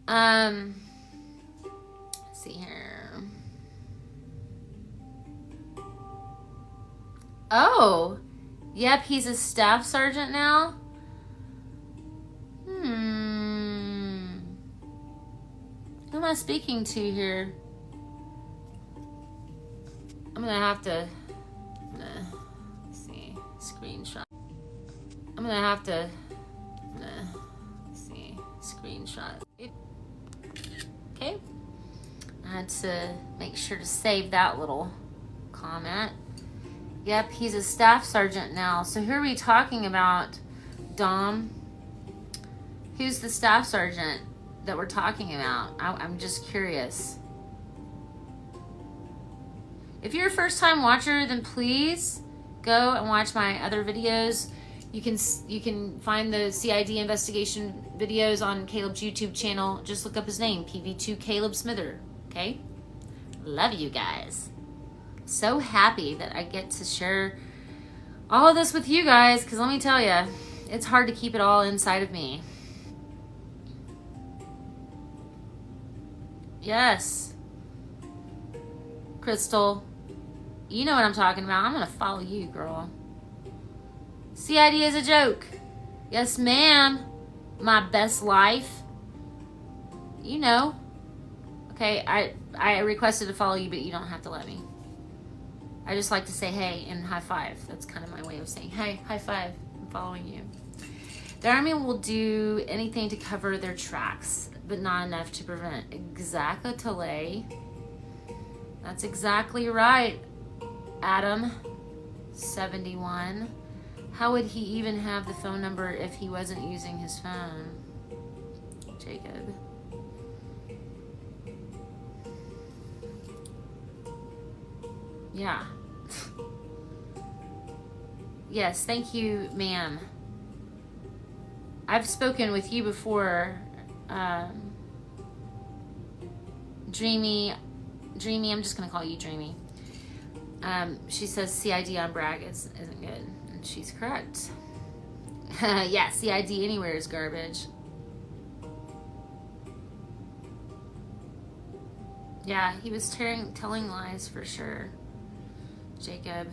Let's see here. Oh, yep, he's a staff sergeant now. Who am I speaking to here? I'm gonna have to, let's see, screenshot. I'm gonna have to, let's see, screenshot. Okay, I had to make sure to save that little comment. Yep, he's a staff sergeant now. So who are we talking about, Dom? Who's the staff sergeant that we're talking about? I'm just curious. If you're a first-time watcher, then please go and watch my other videos. You can find the CID investigation videos on Caleb's YouTube channel. Just look up his name, PV2 Caleb Smither. Okay? Love you guys. So happy that I get to share all of this with you guys, because let me tell you, it's hard to keep it all inside of me. Yes. Crystal, you know what I'm talking about. I'm going to follow you, girl. CID is a joke. Yes, ma'am. My best life. you know. Okay, I requested to follow you, but you don't have to let me. I just like to say hey and high five. That's kind of my way of saying hey, high five, I'm following you. The Army will do anything to cover their tracks, but not enough to prevent exactly. That's exactly right, Adam 71. How would he even have the phone number if he wasn't using his phone? Jacob. Yeah. Yes, thank you, ma'am. I've spoken with you before. Dreamy, I'm just going to call you Dreamy. She says CID on Bragg isn't good. And she's correct. Yeah, CID anywhere is garbage. Yeah, he was telling lies for sure. Jacob.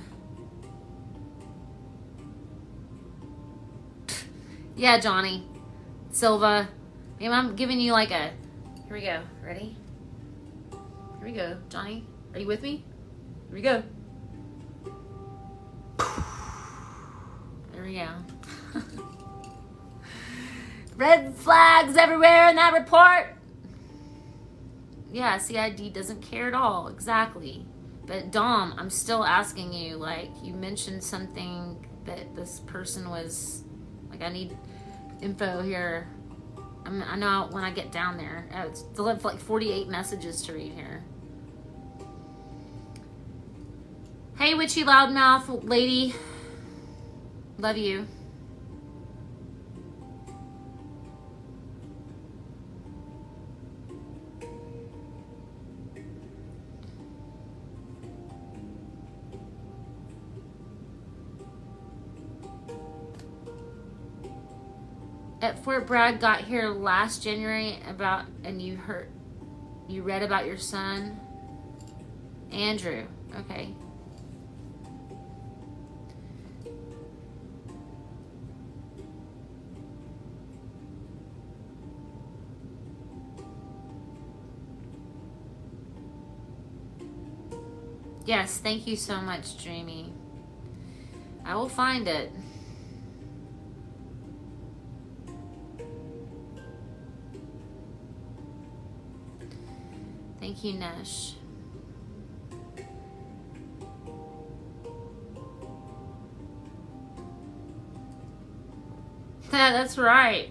Yeah, Johnny. Silva. Maybe I'm giving you like a... Here we go. Ready? Here we go. Johnny, are you with me? Here we go. There we go. Red flags everywhere in that report. Yeah, CID doesn't care at all. Exactly. But Dom, I'm still asking you, like, you mentioned something that this person was, like, I need info here. I know when I get down there. It's like 48 messages to read here. Hey, witchy loudmouth lady. Love you. At Fort Bragg got here last January and you read about your son, Andrew. Okay. Yes, thank you so much, Dreamy. I will find it. Thank you, Nesh. That's right.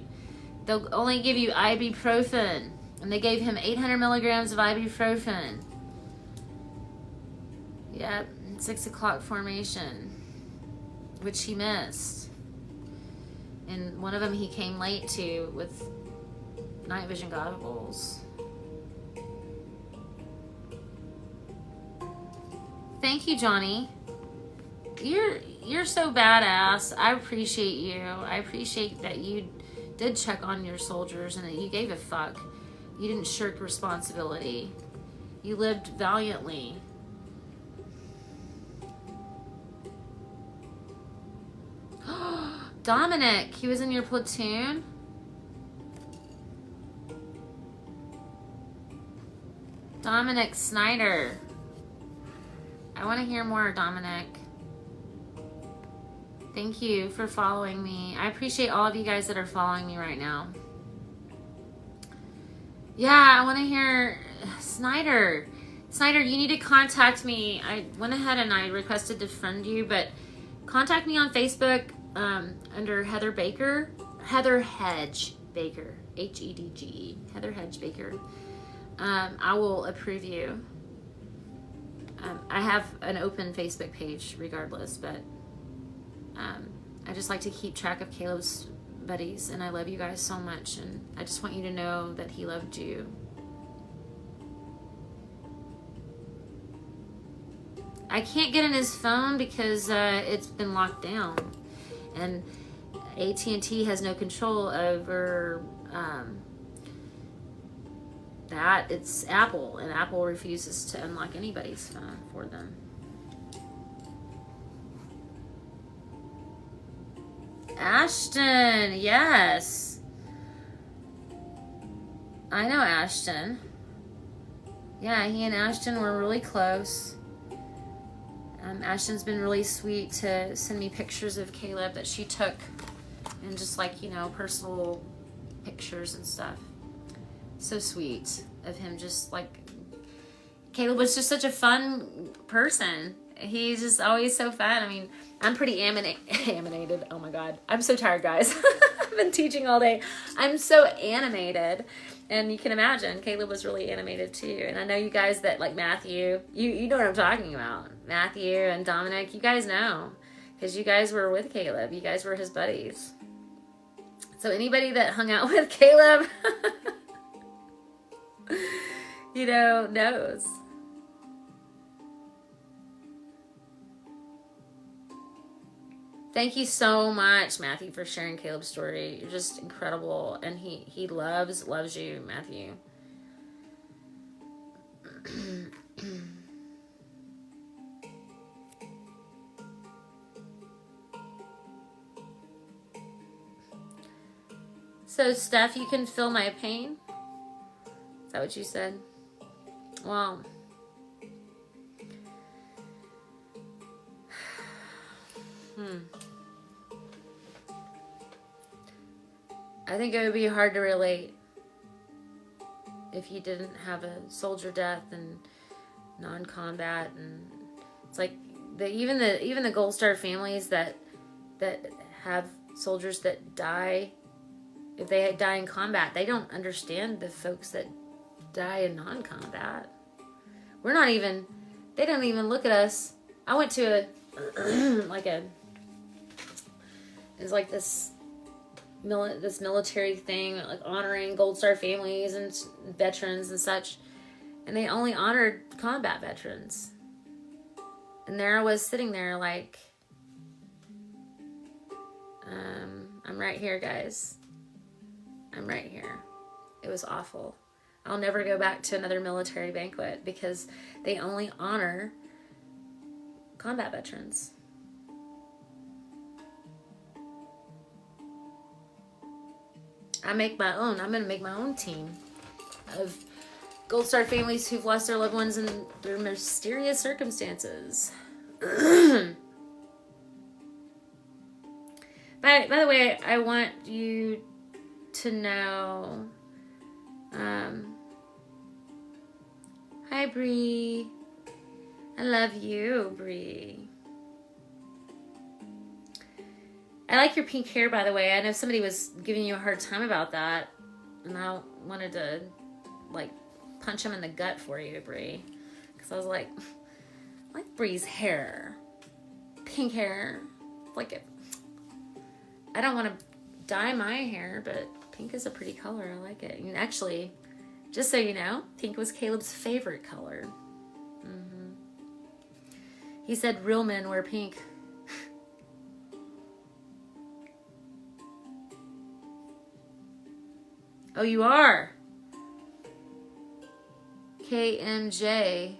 They'll only give you ibuprofen. And they gave him 800 milligrams of ibuprofen. Yep, 6 o'clock formation, which he missed. And one of them he came late to with night vision goggles. Thank you, Johnny. You're so badass. I appreciate you. I appreciate that you did check on your soldiers and that you gave a fuck. You didn't shirk responsibility. You lived valiantly. Dominic, he was in your platoon? Dominic Snyder. I want to hear more, Dominic. Thank you for following me. I appreciate all of you guys that are following me right now. Yeah, I want to hear Snyder. Snyder, you need to contact me. I went ahead and I requested to friend you, but contact me on Facebook under Heather Baker. Heather Hedge Baker. Hedge. Heather Hedge Baker. I will approve you. I have an open Facebook page regardless, but I just like to keep track of Caleb's buddies, and I love you guys so much, and I just want you to know that he loved you. I can't get in his phone because it's been locked down, and AT&T has no control over that. It's Apple, and Apple refuses to unlock anybody's phone for them. Ashton, yes. I know Ashton. Yeah, he and Ashton were really close. Ashton's been really sweet to send me pictures of Caleb that she took, and just like, you know, personal pictures and stuff. So sweet of him. Just like, Caleb was just such a fun person. He's just always so fun. I mean, I'm pretty animated. Oh my God. I'm so tired, guys. I've been teaching all day. I'm so animated. And you can imagine, Caleb was really animated too. And I know you guys that like Matthew, you know what I'm talking about. Matthew and Dominic, you guys know. Because you guys were with Caleb. You guys were his buddies. So anybody that hung out with Caleb, you know, knows. Thank you so much, Matthew, for sharing Caleb's story. You're just incredible. And he loves you, Matthew. So, Steph, you can feel my pain? Is that what you said? Well, I think it would be hard to relate if you didn't have a soldier death and non-combat, and it's like even the Gold Star families that have soldiers that die, if they die in combat, they don't understand the folks that die in non-combat. They don't even look at us. I went to it's like this military thing, like honoring Gold Star families and veterans and such, and they only honored combat veterans. And there I was sitting there like, I'm right here, guys. I'm right here. It was awful. I'll never go back to another military banquet because they only honor combat veterans. I'm going to make my own team of Gold Star families who've lost their loved ones in their mysterious circumstances. By the way, I want you to know, hi Bree, I love you, Bree. I like your pink hair, by the way. I know somebody was giving you a hard time about that, and I wanted to like punch him in the gut for you, Bree, because I was like, I like Bree's hair, pink hair, like it. I don't want to dye my hair, but pink is a pretty color. I like it. And actually, just so you know, pink was Caleb's favorite color. He said real men wear pink. Oh, you are? KMJ.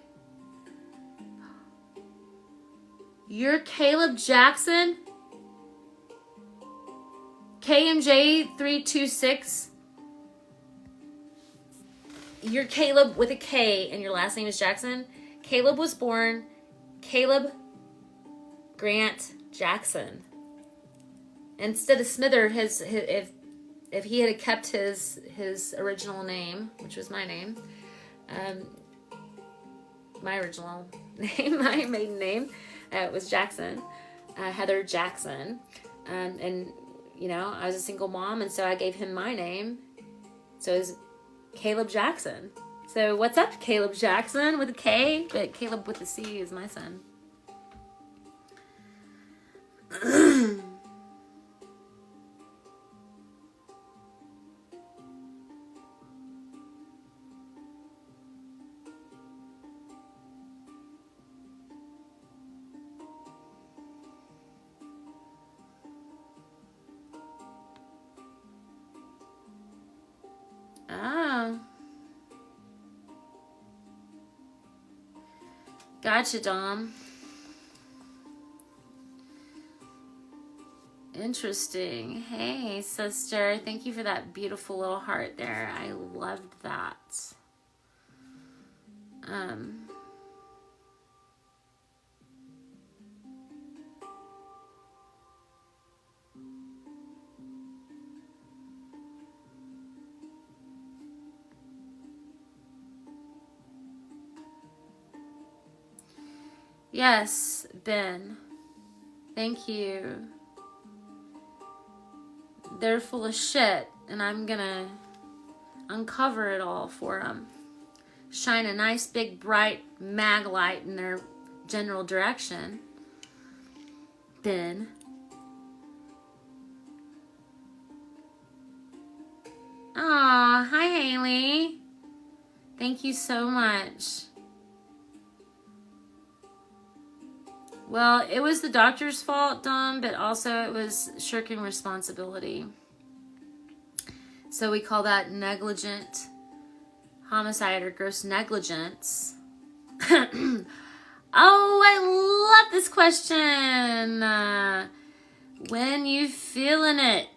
You're Caleb Jackson? KMJ 326. You're Caleb with a K and your last name is Jackson. Caleb was born Caleb Grant Jackson. Instead of Smither, if he had kept his original name, which was my name, my original name, my maiden name, was Jackson, Heather Jackson, and you know, I was a single mom, and so I gave him my name. So it was Caleb Jackson. So what's up, Caleb Jackson with a K? But Caleb with a C is my son. Oh. Gotcha, Dom. Interesting. Hey, sister. Thank you for that beautiful little heart there. I loved that. Yes, Ben. Thank you. They're full of shit, and I'm gonna uncover it all for them. Shine a nice big bright mag light in their general direction. Ben. Aw, hi Haley. Thank you so much. Well, it was the doctor's fault, Dom, but also it was shirking responsibility. So we call that negligent homicide or gross negligence. Oh, I love this question. When you feeling it?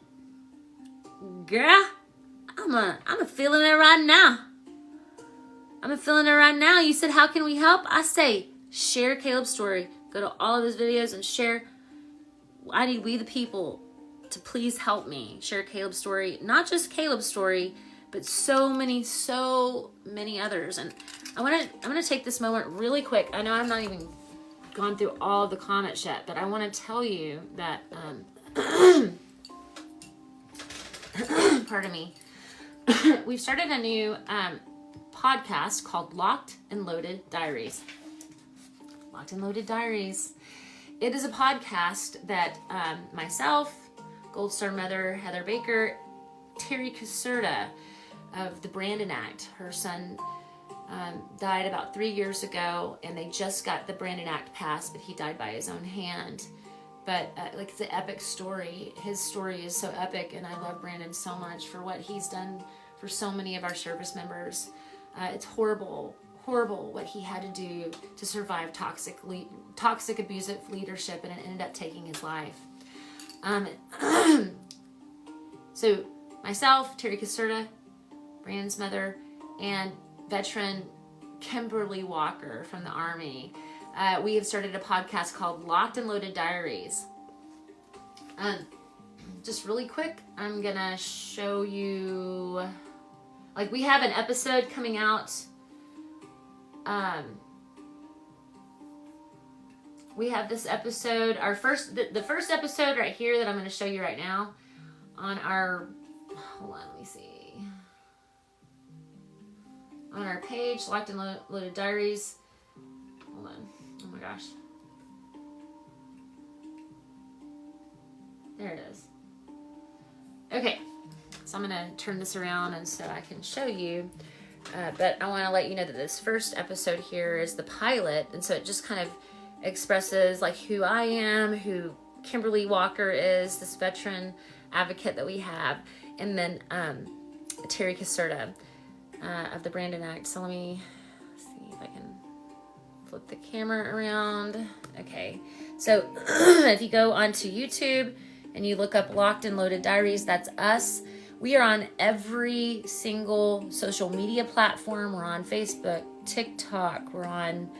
Girl, I'm feeling it right now. I'm feeling it right now. You said, how can we help? I say, share Caleb's story. Go to all of his videos and share. I need we the people to please help me share Caleb's story. Not just Caleb's story, but so many others. And I'm gonna take this moment really quick. I know I'm not even gone through all of the comments yet, but I want to tell you that pardon me. We've started a new podcast called Locked and Loaded Diaries. Locked and Loaded Diaries. It is a podcast that myself, Gold Star Mother Heather Baker, Terry Caserta of the Brandon Act. Her son died about 3 years ago, and they just got the Brandon Act passed, but he died by his own hand. But like, it's an epic story. His story is so epic, and I love Brandon so much for what he's done for so many of our service members. It's horrible what he had to do to survive toxic abusive leadership, and it ended up taking his life. So myself, Terry Caserta, Brandon's mother, and veteran Kimberly Walker from the Army, we have started a podcast called Locked and Loaded Diaries. Just really quick, I'm gonna show you, like, we have an episode coming out. We have this episode, the first episode right here that I'm going to show you right now on our, hold on, let me see, on our page, Locked and Loaded Diaries. Hold on, oh my gosh, there it is. Okay, so I'm going to turn this around and so I can show you. But I want to let you know that this first episode here is the pilot, and so it just kind of expresses like who I am, who Kimberly Walker is, this veteran advocate that we have, and then Terry Caserta of the Brandon Act. So let me see if I can flip the camera around. Okay, so if you go onto YouTube and you look up Locked and Loaded Diaries, that's us. We are on every single social media platform. We're on Facebook, TikTok, we're on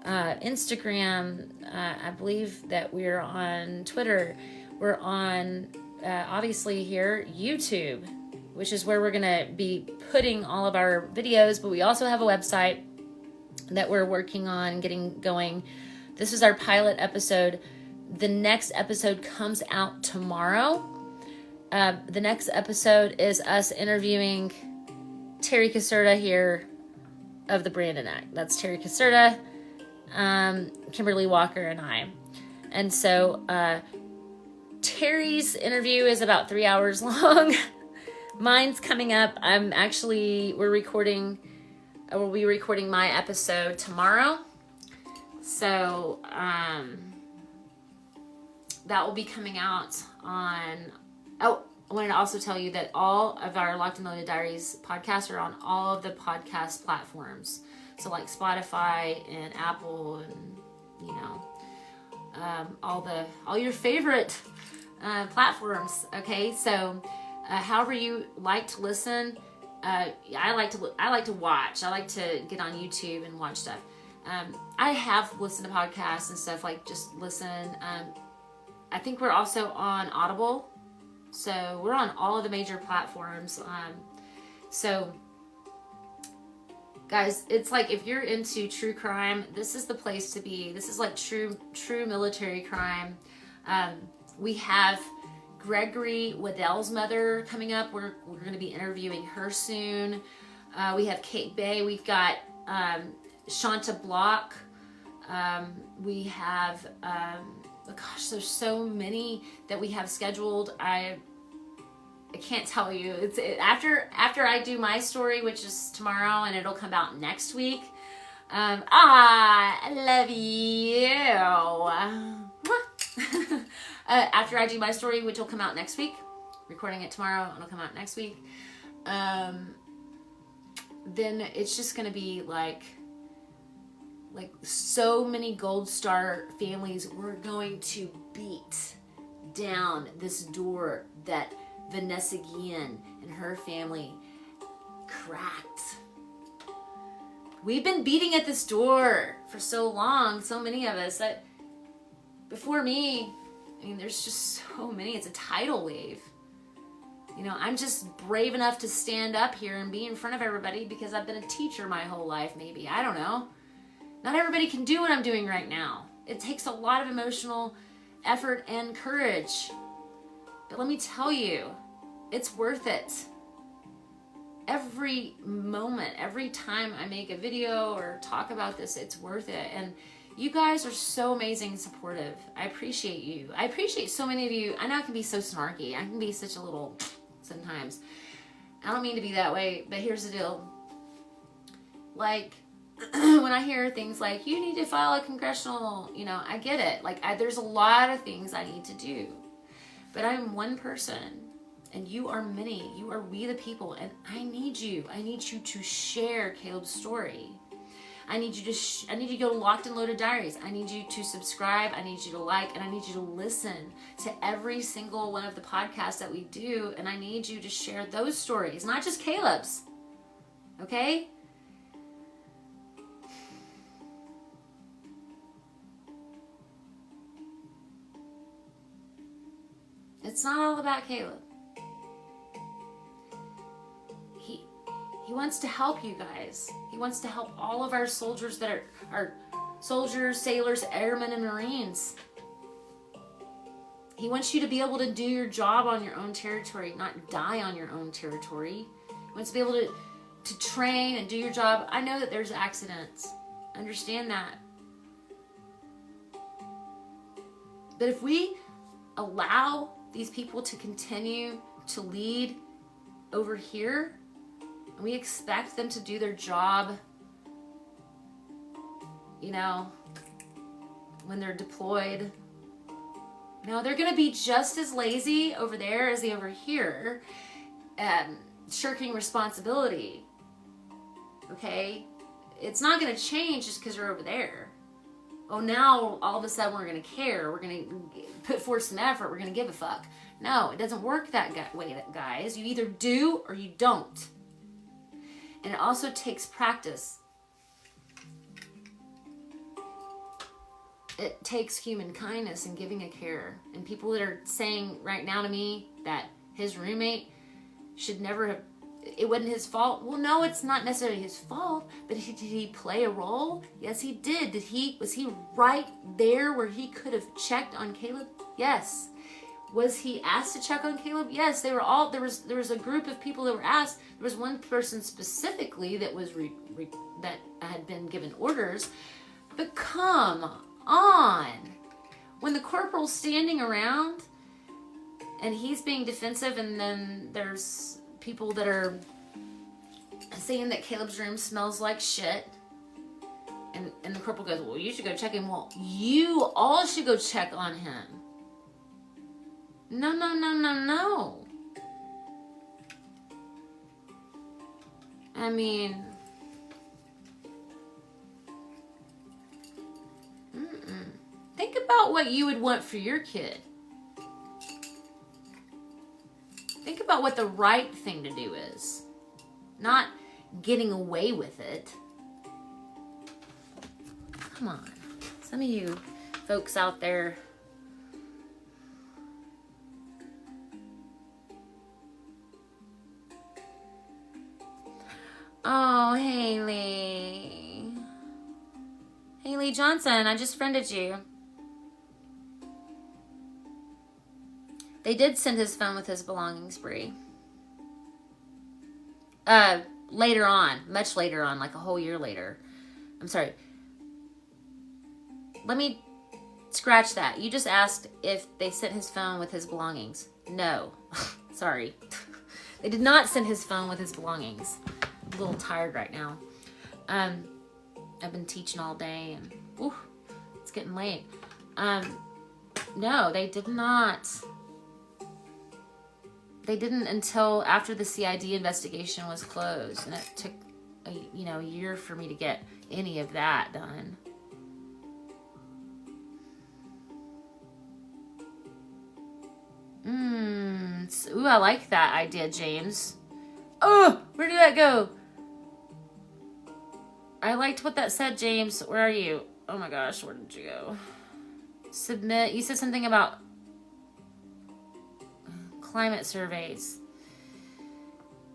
Instagram. I believe that we're on Twitter. We're on, obviously here, YouTube, which is where we're going to be putting all of our videos. But we also have a website that we're working on getting going. This is our pilot episode. The next episode comes out tomorrow. The next episode is us interviewing Terry Caserta here of the Brandon Act. That's Terry Caserta, Kimberly Walker, and I. And so Terry's interview is about 3 hours long. Mine's coming up. We'll be recording my episode tomorrow. So that will be coming out on... Oh, I wanted to also tell you that all of our Locked and Loaded Diaries podcasts are on all of the podcast platforms. So like Spotify and Apple and, all your favorite platforms. Okay, so however you like to listen, I like to watch. I like to get on YouTube and watch stuff. I have listened to podcasts and stuff, like just listen. I think we're also on Audible, so we're on all of the major platforms. So guys, it's like if you're into true crime, this is the place to be. This is like true military crime. We have Gregory Waddell's mother coming up. We're going to be interviewing her soon. We have Kate Bay. We've got Shanta Block. We have gosh, there's so many that we have scheduled. I can't tell you. After I do my story, which is tomorrow, and it'll come out next week. I love you. After I do my story, which will come out next week, recording it tomorrow, it'll come out next week. Then it's just gonna be like so many Gold Star families. We're going to beat down this door that Vanessa Guillen and her family cracked. We've been beating at this door for so long, so many of us, that before me, I mean, there's just so many. It's a tidal wave. You know, I'm just brave enough to stand up here and be in front of everybody because I've been a teacher my whole life, maybe. I don't know. Not everybody can do what I'm doing right now. It takes a lot of emotional effort and courage. But let me tell you, it's worth it. Every moment, every time I make a video or talk about this, it's worth it. And you guys are so amazing and supportive. I appreciate you. I appreciate so many of you. I know I can be so snarky. I can be such a little sometimes. I don't mean to be that way, but here's the deal. Like, when I hear things like, you need to file a congressional, you know, I get it. Like, there's a lot of things I need to do. But I'm one person, and you are many. You are we the people, and I need you. I need you to share Caleb's story. I need you to I need you to go to Locked and Loaded Diaries. I need you to subscribe. I need you to like, and I need you to listen to every single one of the podcasts that we do, and I need you to share those stories, not just Caleb's. Okay? It's not all about Caleb. He wants to help you guys. He wants to help all of our soldiers that are soldiers, sailors, airmen, and Marines. He wants you to be able to do your job on your own territory, not die on your own territory. He wants to be able to train and do your job. I know that there's accidents. I understand that. But if we allow these people to continue to lead over here, and we expect them to do their job, you know, when they're deployed, no, they're going to be just as lazy over there as they over here, shirking responsibility. Okay? It's not going to change just because you're over there. Oh, now all of a sudden we're going to care. We're going to put forth some effort. We're going to give a fuck. No, it doesn't work that way, guys. You either do or you don't. And it also takes practice. It takes human kindness and giving a care. And people that are saying right now to me that his roommate should never have, it wasn't his fault. Well, no, it's not necessarily his fault, but did he play a role? Yes, he did. Was he right there where he could have checked on Caleb? Yes. Was he asked to check on Caleb? Yes, they were all, there was a group of people that were asked. There was one person specifically that was that had been given orders. But come on. When the corporal's standing around and he's being defensive, and then there's people that are saying that Caleb's room smells like shit, and the corporal goes, well, you should go check him. Well, you all should go check on him. No. I mean, think about what you would want for your kid. about what the right thing to do is. Not getting away with it. Come on. Some of you folks out there. Oh, Haley. Haley Johnson, I just friended you. They did send his phone with his belongings, Bree. Later on. Much later on, like a whole year later. I'm sorry. Let me scratch that. You just asked if they sent his phone with his belongings. No. Sorry. They did not send his phone with his belongings. I'm a little tired right now. I've been teaching all day and it's getting late. No, they did not. They didn't until after the CID investigation was closed, and it took a year for me to get any of that done. Ooh, I like that idea, James. Oh, where did that go? I liked what that said, James. Where are you? Oh my gosh, where did you go? Submit. You said something about climate surveys.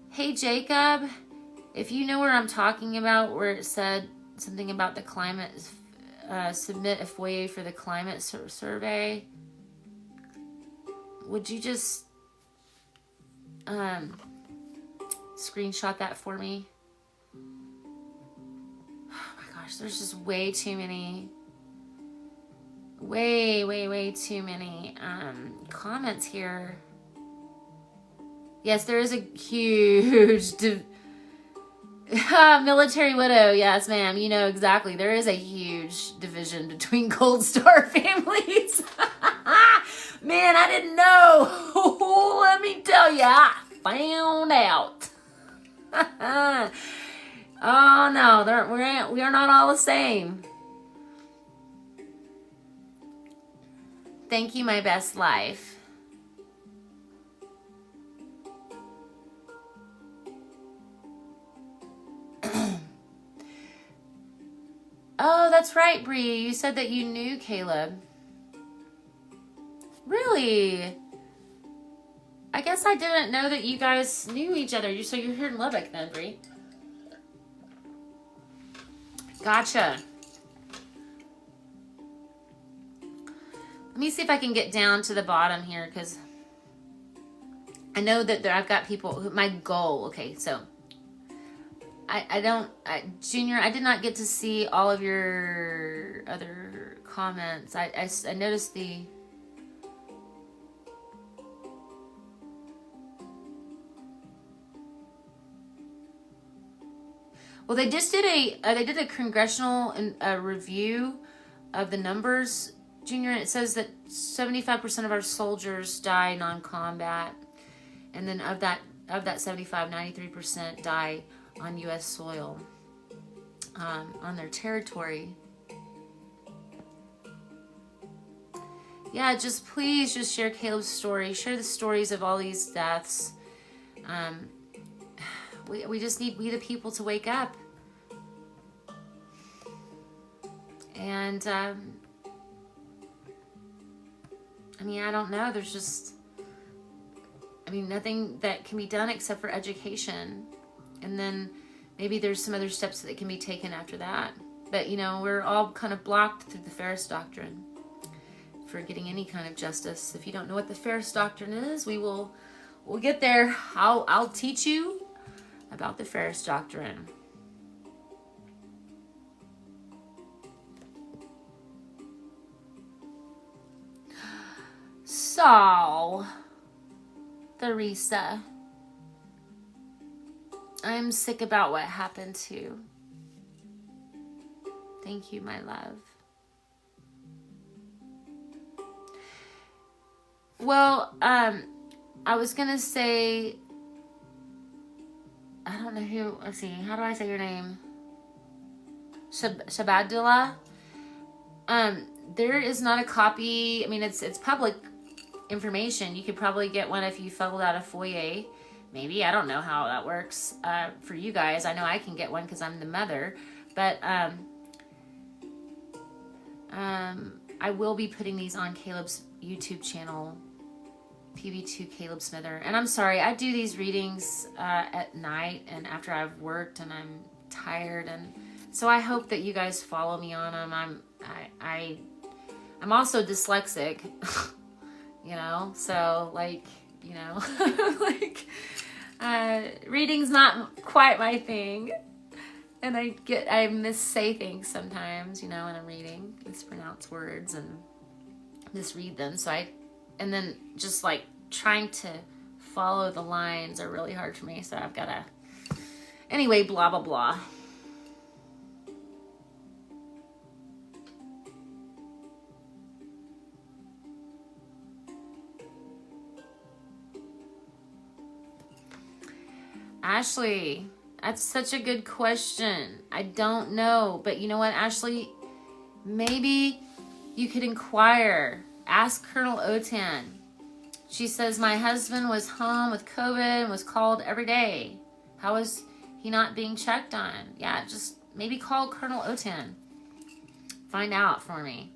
Hey, Jacob, if you know where I'm talking about, where it said something about the climate, submit a FOIA for the climate survey, would you just screenshot that for me? Oh my gosh, there's just way too many, way too many comments here. Yes, there is a huge military widow. Yes, ma'am. You know exactly. There is a huge division between Gold Star families. Man, I didn't know. Let me tell you, I found out. Oh no, we are not all the same. Thank you, my best life. Oh, that's right, Bree. You said that you knew Caleb. Really? I guess I didn't know that you guys knew each other. So you're here in Lubbock then, Bree. Gotcha. Let me see if I can get down to the bottom here, because I know that I've got people who, my goal, okay, so Junior, I did not get to see all of your other comments. I noticed the... Well, they just did a congressional review of the numbers, Junior, and it says that 75% of our soldiers die non-combat, and then of that 75, 93% die on U.S. soil, on their territory. Yeah, please share Caleb's story. Share the stories of all these deaths. We just need the people to wake up. And, I mean, I don't know. There's just, nothing that can be done except for education. And then maybe there's some other steps that can be taken after that. But, we're all kind of blocked through the Ferris Doctrine for getting any kind of justice. If you don't know what the Ferris Doctrine is, we'll get there. I'll teach you about the Ferris Doctrine. So, Theresa, I'm sick about what happened to. Thank you, my love. Well, I was gonna say, I don't know who, let's see, how do I say your name? Shabadullah. There is not a copy, it's public information. You could probably get one if you filled out a FOIA. Maybe, I don't know how that works for you guys. I know I can get one because I'm the mother. But I will be putting these on Caleb's YouTube channel, PB2 Caleb Smither. And I'm sorry, I do these readings at night and after I've worked and I'm tired, and so I hope that you guys follow me on them. I'm also dyslexic, you know, so like, you know, like reading's not quite my thing, and I missay things sometimes, you know, when I'm reading, mispronounce words and misread them. So and then just like trying to follow the lines are really hard for me. So I've got to, anyway, blah, blah, blah. Ashley, that's such a good question. I don't know, but you know what, Ashley, maybe you could inquire. Ask Colonel Otan. She says, my husband was home with COVID and was called every day. How is he not being checked on? Yeah, just maybe call Colonel Otan. Find out for me.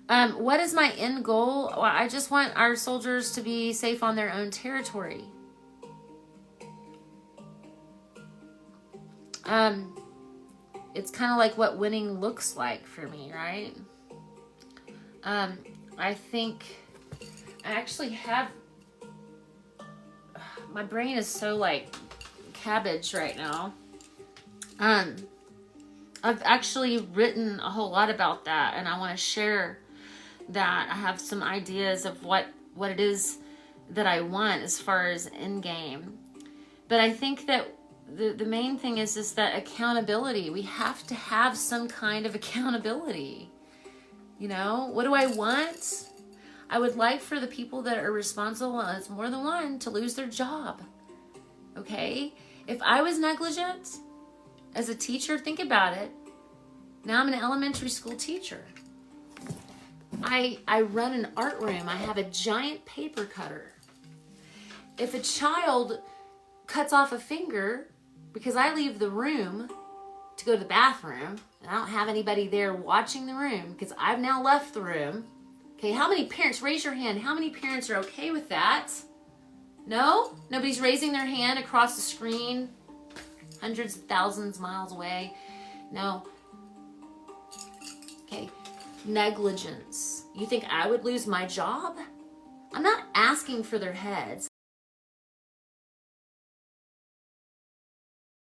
What is my end goal? Well, I just want our soldiers to be safe on their own territory. It's kind of like what winning looks like for me, right? I think I actually have, my brain is so like cabbage right now. I've actually written a whole lot about that, and I want to share that. I have some ideas of what it is that I want as far as end game. But I think that the main thing is that accountability. We have to have some kind of accountability. You know, what do I want? I would like for the people that are responsible, and it's more than one, to lose their job. Okay? If I was negligent as a teacher, think about it. Now I'm an elementary school teacher. I run an art room. I have a giant paper cutter. If a child cuts off a finger because I leave the room to go to the bathroom, and I don't have anybody there watching the room because I've now left the room. Okay, how many parents, raise your hand, how many parents are okay with that? No? Nobody's raising their hand across the screen, hundreds of thousands of miles away. No. Okay, negligence. You think I would lose my job? I'm not asking for their heads.